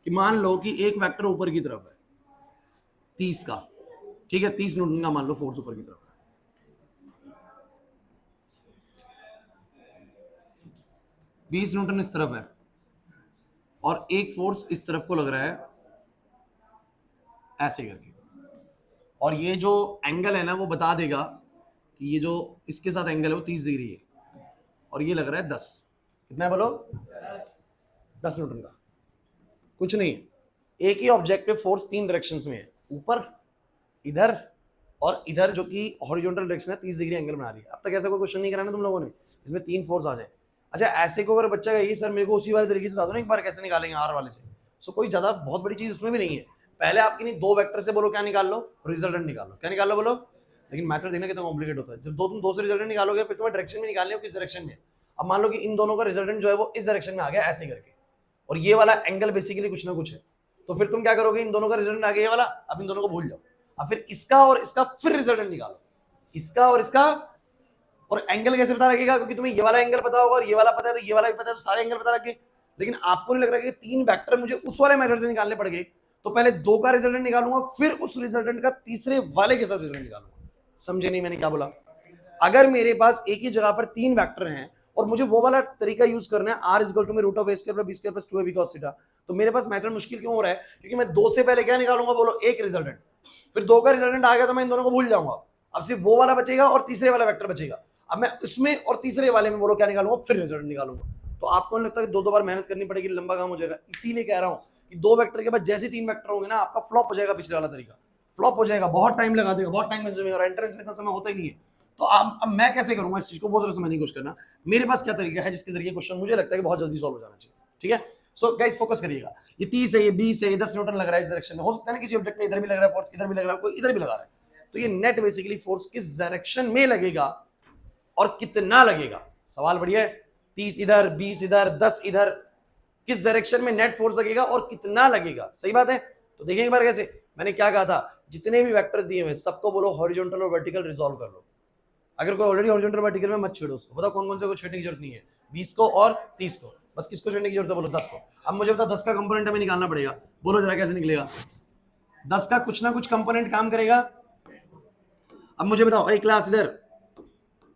कि मान लो कि एक वेक्टर ऊपर की तरफ है 30 का, ठीक है 30 न्यूटन का मान लो फोर्स ऊपर की तरफ है, 20 न्यूटन इस तरफ है, और एक फोर्स इस तरफ को लग रहा है ऐसे करके, और ये जो एंगल है ना वो बता देगा कि ये जो इसके साथ एंगल है वो 30 डिग्री है, और ये लग रहा है 10, कितना है बोलो 10 न्यूटन का। कुछ नहीं, एक ही ऑब्जेक्टिव फोर्स 3 डायरेक्शंस में है, ऊपर इधर और इधर, जो कि हॉरिजॉन्टल डायरेक्शन है 30 डिग्री एंगल बना रही है। अब तक ऐसा कोई क्वेश्चन नहीं कराना तुम लोगों ने जिसमें 3 फोर्स आ जाए। अच्छा ऐसे को अगर बच्चा कहेगी सर मेरे को उसी वाले तरीके से बता दो ना एक बार कैसे निकालेंगे आर वाले से, सो कोई ज्यादा बहुत बड़ी चीज उसमें भी नहीं है। पहले आपकी नहीं 2 वेक्टर से बोलो क्या निकाल लो, रिजल्टेंट निकालो, क्या निकाल लो बोलो, लेकिन मैथड देखना कितना कॉम्प्लिकेट होता है। जब तुम 2 से रिजल्टेंट निकालोगे फिर तुम्हें डायरेक्शन में निकालने हो किस डायरेक्शन में। अब मान लो कि इन दोनों का रिजल्टेंट जो है वो इस डायरेक्शन में आ गया ऐसे करके, और ये वाला एंगल बेसिकली कुछ ना कुछ है, तो फिर तुम क्या करोगे? इन दोनों का रिजल्टेंट आ गया ये वाला, अब इन दोनों को भूल जाओ, अब फिर इसका और इसका फिर रिजल्टेंट निकालो, इसका और इसका, और एंगल कैसे पता लगेगा? क्योंकि तुम्हें ये वाला एंगल पता होगा और ये वाला पता है तो ये वाला भी पता है, तो सारे एंगल पता लग गए। लेकिन आपको नहीं लग रहा कि 3 वेक्टर मुझे उस वाले मेथड से निकालने पड़ गए, तो पहले 2 का रिजल्टेंट निकालूंगा फिर उस रिजल्टेंट का तीसरे वाले के साथ रिजल्टेंट निकालूंगा। समझे नहीं मैंने क्या बोला? अगर मेरे पास एक ही जगह पर 3 वेक्टर हैं और मुझे वो वाला तरीका यूज करना है r = √(a² + b² + 2ab cos θ), तो मेरे पास मेथड मुश्किल क्यों हो रहा है? क्योंकि मैं 2 से पहले क्या निकालूंगा बोलो? एक रिजल्टेंट, फिर 2 का रिजल्टेंट आ गया तो मैं इन दोनों को भूल जाऊंगा, अब सिर्फ वो वाला बचेगा और तीसरे वाला वेक्टर बचेगा। अब मैं इसमें और तीसरे वाले में बोलो क्या निकालूंगा? फिर रिजल्ट निकालूंगा। तो आपको नहीं लगता कि 2 बार मेहनत करनी पड़ेगी, लंबा काम हो जाएगा? इसीलिए कह रहा हूं कि 2 वेक्टर के बाद जैसे 3 वेक्टर होंगे ना आपका फ्लॉप हो जाएगा, पिछले वाला तरीका फ्लॉप हो जाएगा, बहुत टाइम लगा देगा, बहुत टाइम कंज्यूमिंग, और एंट्रेंस में इतना समय होता ही नहीं है। तो अब मैं कैसे करूंगा इस चीज को, बहुत जरा समझने की कोशिश करना। मेरे पास क्या तरीका है जिसके जरिए क्वेश्चन मुझे लगता है कि बहुत जल्दी सॉल्व हो जाना चाहिए, ठीक है। सो गाइस फोकस करिएगा, ये 30 है, ये 20 है, ये 10 न्यूटन लग रहा है इस डायरेक्शन में, हो सकता है ना किसी ऑब्जेक्ट में इधर भी लग रहा है फोर्स, इधर भी लग रहा है, कोई इधर भी लगा रहा है, तो ये नेट बेसिकली फोर्स किस डायरेक्शन में लगेगा और कितना लगेगा। सवाल बढ़िया है, 30 इधर, 20 इधर, 10 इधर, किस डायरेक्शन में नेट फोर्स लगेगा और कितना लगेगा। सही बात है। तो देखिए एक बार कैसे, मैंने क्या कहा था, जितने भी वेक्टर्स दिए हुए सबको बोलो हॉरिजॉन्टल और वर्टिकल रिजॉल्व कर लो। अगर कोई ऑलरेडी हॉरिजॉन्टल वर्टिकल में मत छेड़ो उसको, बताओ कौन कौन से को छेड़ने की जरूरत नहीं है, 20 को और 30 को, बस किसको छेड़ने की जरूरत है, बोलो 10 को। अब मुझे बताओ 10 का कंपोनेंट हमें निकालना पड़ेगा, बोलो जरा कैसे निकलेगा। 10 का कुछ ना कुछ कंपोनेंट काम करेगा। अब मुझे बताओ एक क्लास इधर,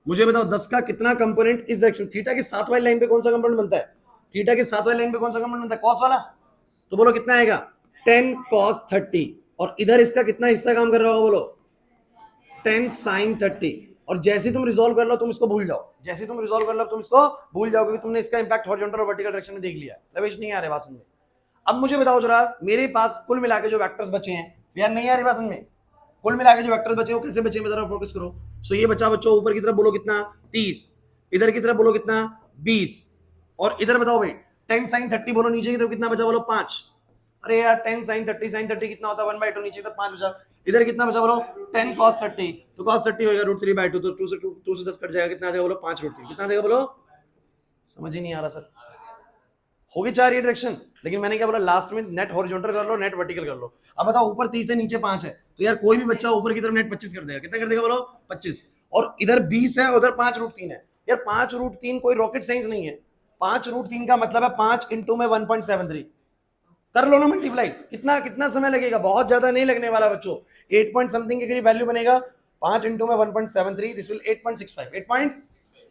मुझे बताओ 10 का कितना कंपोनेंट इस डायरेक्शन, थीटा के साथ वाली लाइन पे कौन सा कंपोनेंट बनता है, थीटा के साथ वाली लाइन पे कौन सा कंपोनेंट बनता है, कॉस वाला। तो बोलो कितना आएगा, 10 cos 30, और इधर इसका कितना हिस्सा काम कर रहा होगा, बोलो 10 sin 30। और जैसे तुम रिजॉल्व कर लो तुम इसको भूल जाओ, जैसे तुम रिजॉल्व कर लो तुम इसको भूल जाओ, क्योंकि तुमने इसका इंपैक्ट हॉरिजॉन्टल और वर्टिकल डायरेक्शन में देख लिया। रमेश नहीं आ रहे बात समझ में। अब मुझे बताओ जरा, मेरे पास कुल मिला के जो वेक्टर्स बचे हैं, यार नहीं आ रही बात समझ में, कुल मिला के जो वेक्टर्स बचे वो कैसे बचे हैं जरा फोकस करो। सो ये बच्चा बच्चों ऊपर की तरफ बोलो कितना 30, इधर की तरफ बोलो कितना 20, और इधर बताओ भाई 10 sin 30 बोलो, नीचे की तरफ कितना बचा बोलो 5। अरे यार 10 sin 30 कितना होता है 1/2, नीचे की तरफ 5 बचा, इधर कितना बचा बोलो 10 cos 30, तो cos 30 होगा √3/2, तो 2 से 10 कट जाएगा, कितना आ जाएगा बोलो 5√3, कितना आ जाएगा बोलो, समझ ही नहीं आ रहा सर। होगी 4 ये डायरेक्शन, लेकिन मैंने क्या बोला लास्ट में नेट हॉरिजॉन्टल कर लो, नेट वर्टिकल कर लो। अब बताओ ऊपर 30 है नीचे 5 है, तो यार कोई भी बच्चा ऊपर की तरफ नेट 25 कर देगा, कितना कर देगा बोलो 25, और इधर 20 है उधर 5√3 है। यार 5√3 कोई रॉकेट साइंस नहीं है, 5√3 का मतलब है 5 इंटू में 1.73, कर लो ना मल्टीप्लाई, कितना कितना समय लगेगा, बहुत ज्यादा नहीं लगने वाला बच्चों, 8 पॉइंट समथिंग के करीब वैल्यू बनेगा, 5 इंटू में 1.73, दिस विल 8.65, 8 पॉइंट।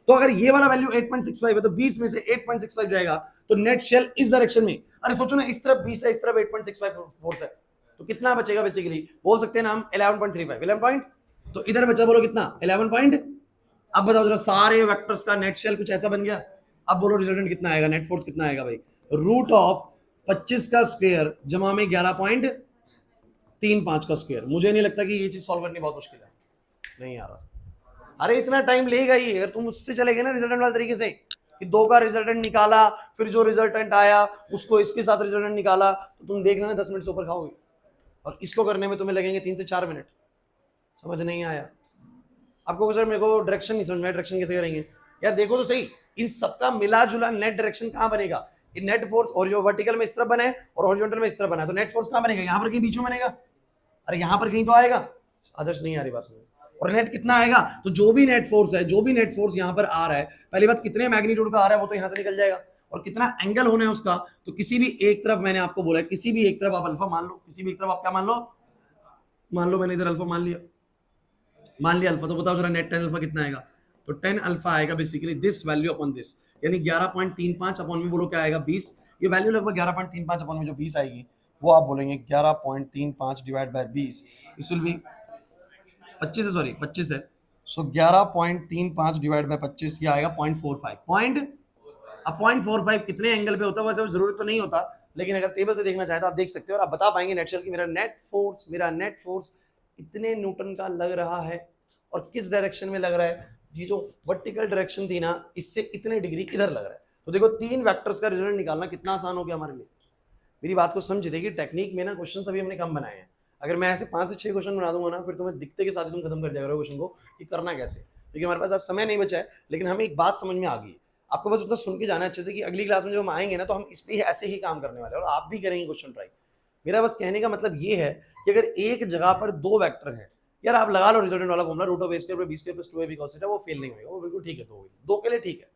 तो अगर ये वाला वैल्यू 8.65 है तो 20 में से 8.65 जाएगा, तो नेट शेल इस डायरेक्शन में, अरे सोचो ना इस तरफ 20 है इस तरफ 8.65 फोर्स है, तो कितना बचेगा बेसिकली, बोल सकते हैं ना हम 11.35, 11 पॉइंट, तो इधर बचा बोलो कितना 11 पॉइंट। अब बताओ जरा सारे वेक्टर्स का नेट शेल कुछ ऐसा बन गया। अब बोलो रिजल्टेंट कितना आएगा, नेट फोर्स कितना आएगा भाई, रूट ऑफ 25 का स्क्वायर जमा में 11.35 का स्क्वायर। मुझे नहीं लगता कि ये चीज सॉल्व करनी बहुत मुश्किल है, नहीं आ रहा। अरे इतना टाइम लेगा ही, अगर तुम उससे चले गए ना रिजल्टेंट वाले तरीके से कि 2 का रिजल्टेंट निकाला, फिर जो रिजल्टेंट आया उसको इसके साथ रिजल्टेंट निकाला, तो तुम देख लेना 10 मिनट से ऊपर खाओगे, और इसको करने में तुम्हें लगेंगे 3 से 4 मिनट। समझ नहीं आया आपको सर, मेरे को डायरेक्शन नहीं समझ में, डायरेक्शन कैसे करेंगे यार, देखो तो सही, इन सबका मिला जुला नेट डायरेक्शन कहां बनेगा, नेट फोर्स और जो वर्टिकल में इस तरफ बना है और हॉरिजॉन्टल में इस तरफ बना है, तो नेट फोर्स कहां बनेगा, यहां पर कहीं बीच में बनेगा, अरे यहां पर कहीं तो आएगा, आदर्श नहीं आ रही बात में। और नेट कितना आएगा, तो जो भी नेट फोर्स है, जो भी नेट फोर्स यहां पर आ रहा है, पहली बात कितने मैग्नीट्यूड का आ रहा है वो तो यहां से निकल जाएगा, और कितना एंगल होना है उसका, तो किसी भी एक तरफ मैंने आपको बोला है, किसी भी एक तरफ आप अल्फा मान लो, किसी भी एक तरफ आप क्या मान लो मैंने इधर अल्फा मान लिया अल्फा, तो बताओ जरा नेट tan अल्फा कितना आएगा, तो tan अल्फा आएगा basically this value upon this, यानी 11.35 अपॉन में बोलो क्या आएगा 20, ये वैल्यू लगभग 11.35 अपॉन में जो 20 आएगी वो आप बोलेंगे 11.35 divide by 20, this will be 25 है, सॉरी 25 है, सो 11.35 डिवाइड बाय 25 ये आएगा 0.45, अब 0.45 कितने एंगल पे होता है वैसे जरूरत तो नहीं होता, लेकिन अगर टेबल से देखना चाहे तो आप देख सकते हो और आप बता पाएंगे नेट शेल की मेरा नेट फोर्स इतने न्यूटन का लग रहा है, और किस डायरेक्शन में लग रहा है, ये जो वर्टिकल डायरेक्शन थी ना इससे इतने डिग्री इधर लग रहा है। तो देखो 3 वेक्टर्स का रिजल्ट निकालना कितना आसान हो गया हमारे लिए। मेरी बात को समझ देखिए, टेक्निक में ना क्वेश्चन अभी हमने कम बनाए हैं, अगर मैं ऐसे 5 से 6 क्वेश्चन बना दूंगा ना फिर तुम्हें दिखते के साथ ही तुम खत्म कर जाएगा क्वेश्चन को कि करना कैसे, क्योंकि हमारे पास आज समय नहीं बचा है, लेकिन हमें एक बात समझ में आ गई, आपको बस उतना सुन के जाना अच्छे से कि अगली क्लास में जब हम आएंगे ना तो हम इस पे ऐसे ही काम करने वाले हैं और आप भी करेंगे क्वेश्चन ट्राई। मेरा बस कहने का मतलब ये है कि अगर एक जगह पर 2 वेक्टर हैं, यार आप लगा लो रिजल्टेंट वाला formula root of a square b square plus 2ab cos theta, वो फेल नहीं होगा, वो बिल्कुल ठीक है, 2 के लिए ठीक है।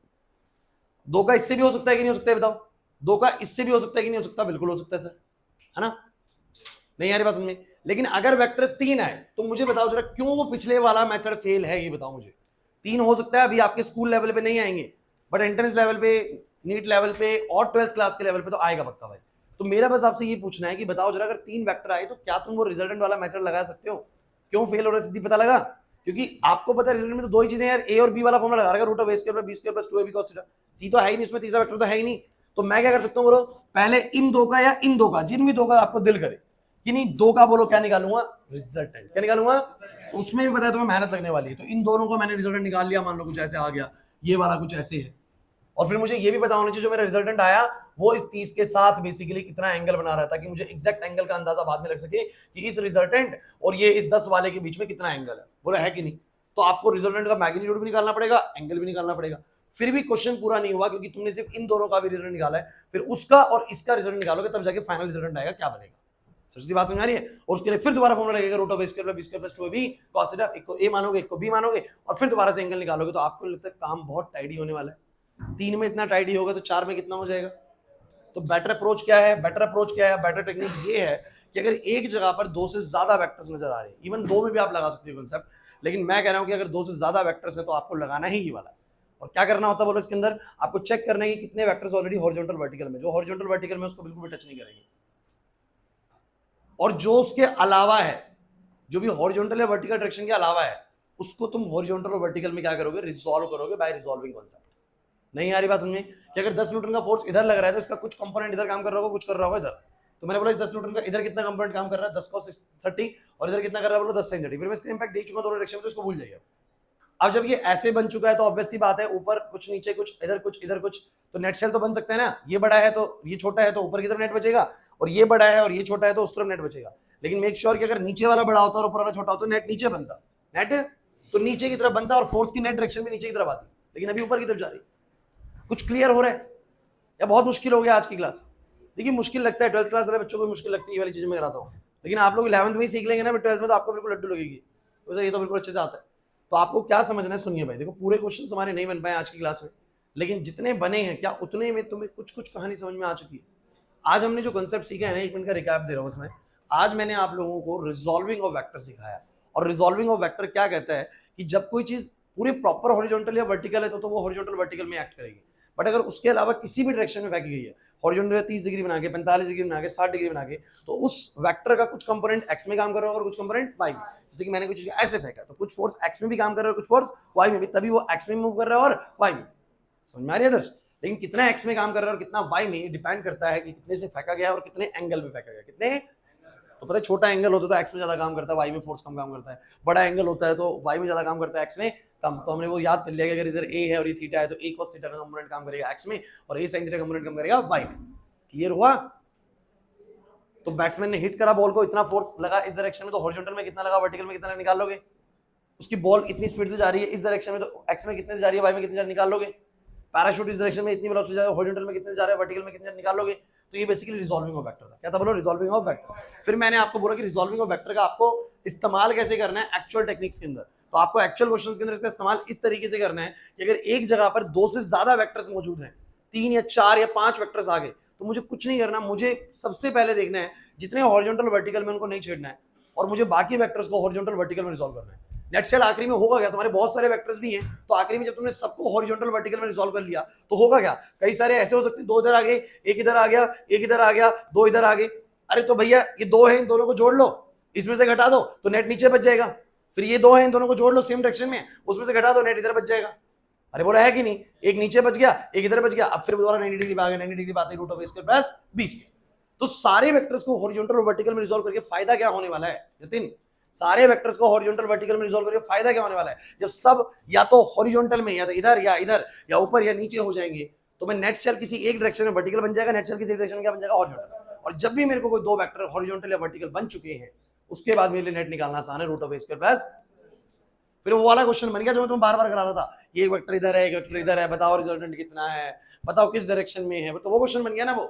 2 का इससे भी हो सकता है कि नहीं हो सकता है बताओ, 2 का इससे भी हो सकता है कि नहीं हो सकता, बिल्कुल हो सकता है सर, है ना, नहीं आ रही बात समझ में। लेकिन अगर वेक्टर 3 आए तो मुझे बताओ जरा क्यों वो पिछले वाला मेथड फेल है, ये बताओ मुझे। 3 हो सकता है, अभी आपके स्कूल लेवल पे नहीं आएंगे, बट एंट्रेंस लेवल पे, नीट लेवल पे और 12th क्लास के लेवल पे तो आएगा पक्का भाई। तो मेरा बस आपसे ये पूछना है कि बताओ जरा अगर 3 वेक्टर आए तो क्या तुम वो रिजल्टेंट वाला मेथड लगा सकते हो, क्यों फेल हो रहा है सिद्धि पता लगा, क्योंकि आपको पता है रिजल्टेंट में तो 2 ही चीजें यार, a और b वाला फॉर्मूला लगा रहा है root of a square b square plus 2ab cos theta, c तो है ही नहीं उसमें, तीसरा वेक्टर तो है ही नहीं, तो मैं क्या कर सकता हूं बोलो, पहले इन 2 का या इन 2 का, जिन भी 2 का आपको दिल करे कि नहीं 2 का बोलो क्या निकालूंगा रिजल्टेंट, क्या निकालूंगा उसमें भी पता है तुम्हें मेहनत लगने वाली है। तो इन दोनों का मैंने रिजल्टेंट निकाल लिया, मान लो कुछ ऐसे आ गया, ये वाला कुछ ऐसे है, और फिर मुझे ये भी पता होना चाहिए जो मेरा रिजल्टेंट आया वो इस 30 के साथ बेसिकली कितना एंगल बना रहा है, ताकि मुझे एग्जैक्ट एंगल का अंदाजा बाद में लग सके कि इस रिजल्टेंट और ये इस 10 वाले के बीच में कितना एंगल है। बोला है कि नहीं? तो आपको रिजल्टेंट का मैग्नीट्यूड भी निकालना पड़ेगा, एंगल भी निकालना पड़ेगा। फिर भी क्वेश्चन पूरा नहीं हुआ क्योंकि तुमने सिर्फ इन दोनों का भी रिजल्ट निकाला है, फिर उसका और इसका रिजल्ट निकालोगे तब जाके फाइनल रिजल्ट आएगा, क्या बनेगा। सच बात समझ आ रही है? और उसके लिए फिर दोबारा फॉर्मूला लगेगा, root of a square plus b square plus 2ab cos theta, एक को a मानोगे एक को b मानोगे और फिर दोबारा से एंगल निकालोगे। तो आपको लगता है काम बहुत टाइडी होने वाला है। 3 में इतना टाइडी होगा तो 4 में कितना हो जाएगा? तो बेटर अप्रोच क्या है? बेटर अप्रोच क्या है? बेटर टेक्निक ये है कि अगर एक जगह पर 2 से ज्यादा वेक्टर्स नजर आ रहे हैं, इवन 2 में भी आप लगा सकते हो कॉन्सेप्ट, लेकिन मैं कह रहा हूं कि अगर 2 से ज्यादा वेक्टर्स है तो आपको लगाना ही ये वाला है। और क्या करना होता है बोलो इसके अंदर? आपको चेक करना है कि कितने वेक्टर्स ऑलरेडी हॉरिजॉन्टल वर्टिकल में, जो हॉरिजॉन्टल वर्टिकल में उसको बिल्कुल भी टच नहीं करेंगे, और जो उसके अलावा है, जो भी हॉरिजॉन्टल या वर्टिकल डायरेक्शन के अलावा है, उसको तुम हॉरिजॉन्टल और वर्टिकल में क्या करोगे? रिजॉल्व करोगे बाय रिजॉल्विंग कॉन्सेप्ट। नहीं आ रही बात समझ में? कि अगर 10 न्यूटन का फोर्स इधर लग रहा है तो इसका कुछ कंपोनेंट इधर काम कर रहा होगा, कुछ कर रहा होगा इधर। तो मैंने बोला 10 न्यूटन का इधर कितना कंपोनेंट काम कर रहा है? 10 cos 30, और इधर कितना कर रहा है? बोलो 10 sin 30। फिर मैं इसका इंपैक्ट देख चुका दोनों डायरेक्शन में, तो इसको भूल जाइए। अब जब ये ऐसे बन चुका है तो ऑब्वियस सी बात है, ऊपर कुछ नीचे कुछ, इधर कुछ इधर कुछ, तो नेट शेल तो बन सकता है ना। ये बड़ा है तो ये छोटा है तो ऊपर की तरफ नेट बचेगा, और ये बड़ा है और ये छोटा है तो उस तरफ नेट बचेगा। लेकिन मेक श्योर कि अगर नीचे वाला बड़ा होता और ऊपर वाला छोटा होता तो नेट नीचे बनता, नेट तो नीचे की तरफ बनता और फोर्स की नेट डायरेक्शन भी नीचे की तरफ आती, लेकिन अभी ऊपर की तरफ जा रही। कुछ क्लियर हो रहा है या बहुत मुश्किल हो गया आज की क्लास? देखिए मुश्किल लगता है, 12th क्लास वाले बच्चों को मुश्किल लगती है ये वाली चीजें मैं कराता हूँ, लेकिन आप लोग 11th में ही सीख लेंगे ना, 12th में तो आपको बिल्कुल लड्डू लगेगी। तो ये तो बिल्कुल अच्छे से आता है। तो आपको क्या समझना है सुनिए भाई, देखो पूरे क्वेश्चन हमारे नहीं बन पाए आज की क्लास में, लेकिन जितने बने हैं क्या उतने में तुम्हें कुछ कुछ कहानी समझ में आ चुकी है। आज हमने जो कंसेप्ट सीखा है ना, 1 मिनट का रिकैप दे रहा हूँ इसमें। आज मैंने आप लोगों को रिजॉल्विंग ऑफ वेक्टर सिखाया, और रिजॉल्विंग ऑफ वेक्टर क्या कहता है कि जब कोई चीज पूरी प्रॉपर हॉरिजॉन्टल या वर्टिकल है तो वो हॉरिजॉन्टल वर्टिकल में एक्ट करेगी, बट अगर उसके अलावा किसी भी डायरेक्शन में फेंकी गई है, हॉरिजॉन्टल 30 डिग्री बना के, 45 डिग्री बना के, 60 डिग्री बना के, तो उस वेक्टर का कुछ कंपोनेंट एक्स में काम कर रहा होगा और कुछ कंपोनेंट वाई में। जैसे कि मैंने कुछ चीज ऐसे फेंका तो कुछ फोर्स एक्स में भी काम कर रहा है, कुछ फोर्स वाई में भी, तभी वो एक्स में मूव कर रहा है और वाई में। समझ में आ रही है दर्श? लेकिन कितना एक्स में काम कर रहा है और कितना वाई में, डिपेंड करता है कि कितने से फेंका गया और कितने एंगल में फेंका गया। कितने तो पता है, छोटा एंगल होता है तो एक्स में ज्यादा काम करता है, वाई में फोर्स कम काम करता है। बड़ा एंगल होता है तो वाई में ज्यादा काम करता है, एक्स में कम। तो हमने वो याद कर लिया कि अगर इधर ए है और ये थीटा है तो ए cos थीटा का कंपोनेंट काम करेगा एक्स में, और ए sin थीटा का कंपोनेंट काम करेगा वाई में। क्लियर हुआ? तो बैट्समैन ने हिट करा बॉल को, इतना फोर्स लगा इस डायरेक्शन में, तो हॉरिजॉन्टल में कितना लगा, वर्टिकल में कितना लगा, निकाल लोगे। उसकी बॉल इतनी स्पीड से जा रही है इस डायरेक्शन में, तो एक्स में कितने जा रही है, वाई में कितने जा रही है, निकाल लोगे। पैराशूट इस डायरेक्शन में इतनी वेलोसिटी जा रही है, हॉरिजॉन्टल में कितने जा रहा है, वर्टिकल में कितने, निकाल लोगे। तो ये बेसिकली रिजॉल्विंग ऑफ वेक्टर था। क्या था बोलो? Resolving of vector. फिर मैंने आपको बोला कि रिजॉल्विंग ऑफ वेक्टर का आपको इस्तेमाल कैसे करना है एक्चुअल टेक्निक्स के अंदर। तो आपको एक्चुअल क्वेश्चंस के अंदर इसका इस्तेमाल इस तरीके से करना है कि अगर एक जगह पर 2 से ज्यादा वेक्टर्स मौजूद हैं, 3 या 4 या 5 वेक्टर्स आ गए, तो मुझे कुछ नहीं करना, मुझे सबसे पहले देखना है जितने हॉरिजॉन्टल वर्टिकल में उनको नहीं छेड़ना है, और मुझे बाकी वेक्टर्स को हॉरिजॉन्टल वर्टिकल में रिजॉल्व करना है। नेट शेल आखिरी में होगा क्या? तुम्हारे बहुत सारे वेक्टर्स भी हैं, तो आखिरी में जब तुमने सबको हॉरिजॉन्टल वर्टिकल में रिजॉल्व कर लिया तो होगा क्या? कई सारे ऐसे हो सकते हैं, 2 इधर आ गए, एक इधर आ गया, एक इधर आ गया, 2 इधर आ गए। अरे तो भैया ये 2 है, इन दोनों को जोड़ लो, इसमें से घटा दो तो नेट नीचे बच जाएगा। फिर ये 2 है, इन दोनों को जोड़ लो सेम डायरेक्शन में, उसमें से घटा दो, नेट इधर बच जाएगा। अरे बोला है कि नहीं? एक नीचे बच गया, एक इधर बच गया। अब फिर दोबारा 90 डिग्री आ गया, 90 डिग्री बात है root of a square plus b square. तो सारे वेक्टर्स को हॉरिजॉन्टल और वर्टिकल में रिजॉल्व करके फायदा क्या होने वाला है नितिन? सारे वेक्टर्स को हॉरिजॉन्टल वर्टिकल में रिजॉल्व करके फायदा क्या होने वाला है? जब सब या तो हॉरिजॉन्टल में, या तो इधर या ऊपर या नीचे हो जाएंगे, तो मैं नेट शेल किसी एक डायरेक्शन में वर्टिकल बन जाएगा, नेट शेल किसी डायरेक्शन में क्या बन जाएगा, हॉरिजॉन्टल। और जब भी मेरे को कोई 2 वेक्टर हॉरिजॉन्टल या वर्टिकल बन चुके हैं, उसके बाद मेरे लिए नेट निकालना आसान है, root of a square plus. फिर वो वाला क्वेश्चन बन गया जो मैं तुम्हें बार बार करा रहा था, ये वेक्टर इधर है, एक वेक्टर इधर है, बताओ रिजल्टेंट कितना है, बताओ किस डायरेक्शन में है, तो वो क्वेश्चन बन गया ना। वो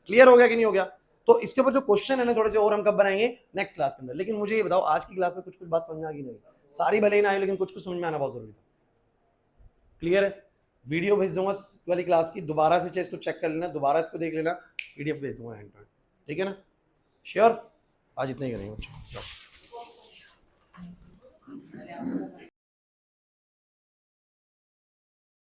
क्लियर हो गया कि नहीं हो गया? तो इसके ऊपर जो क्वेश्चन है ना, थोड़े से और हम कब बनाएंगे, नेक्स्ट क्लास के अंदर। लेकिन मुझे ये बताओ आज की क्लास में कुछ कुछ बात समझ में आ गई? नहीं सारी भले ही ना आई, लेकिन कुछ कुछ समझ में आना बहुत जरूरी था। क्लियर है? वीडियो भेज दूंगा वाली क्लास की, दोबारा से इसको चेक कर लेना, दोबारा इसको देख लेना, PDF भेज दूंगा, ठीक है ना? श्योर? आज इतना ही करेंगे बच्चों।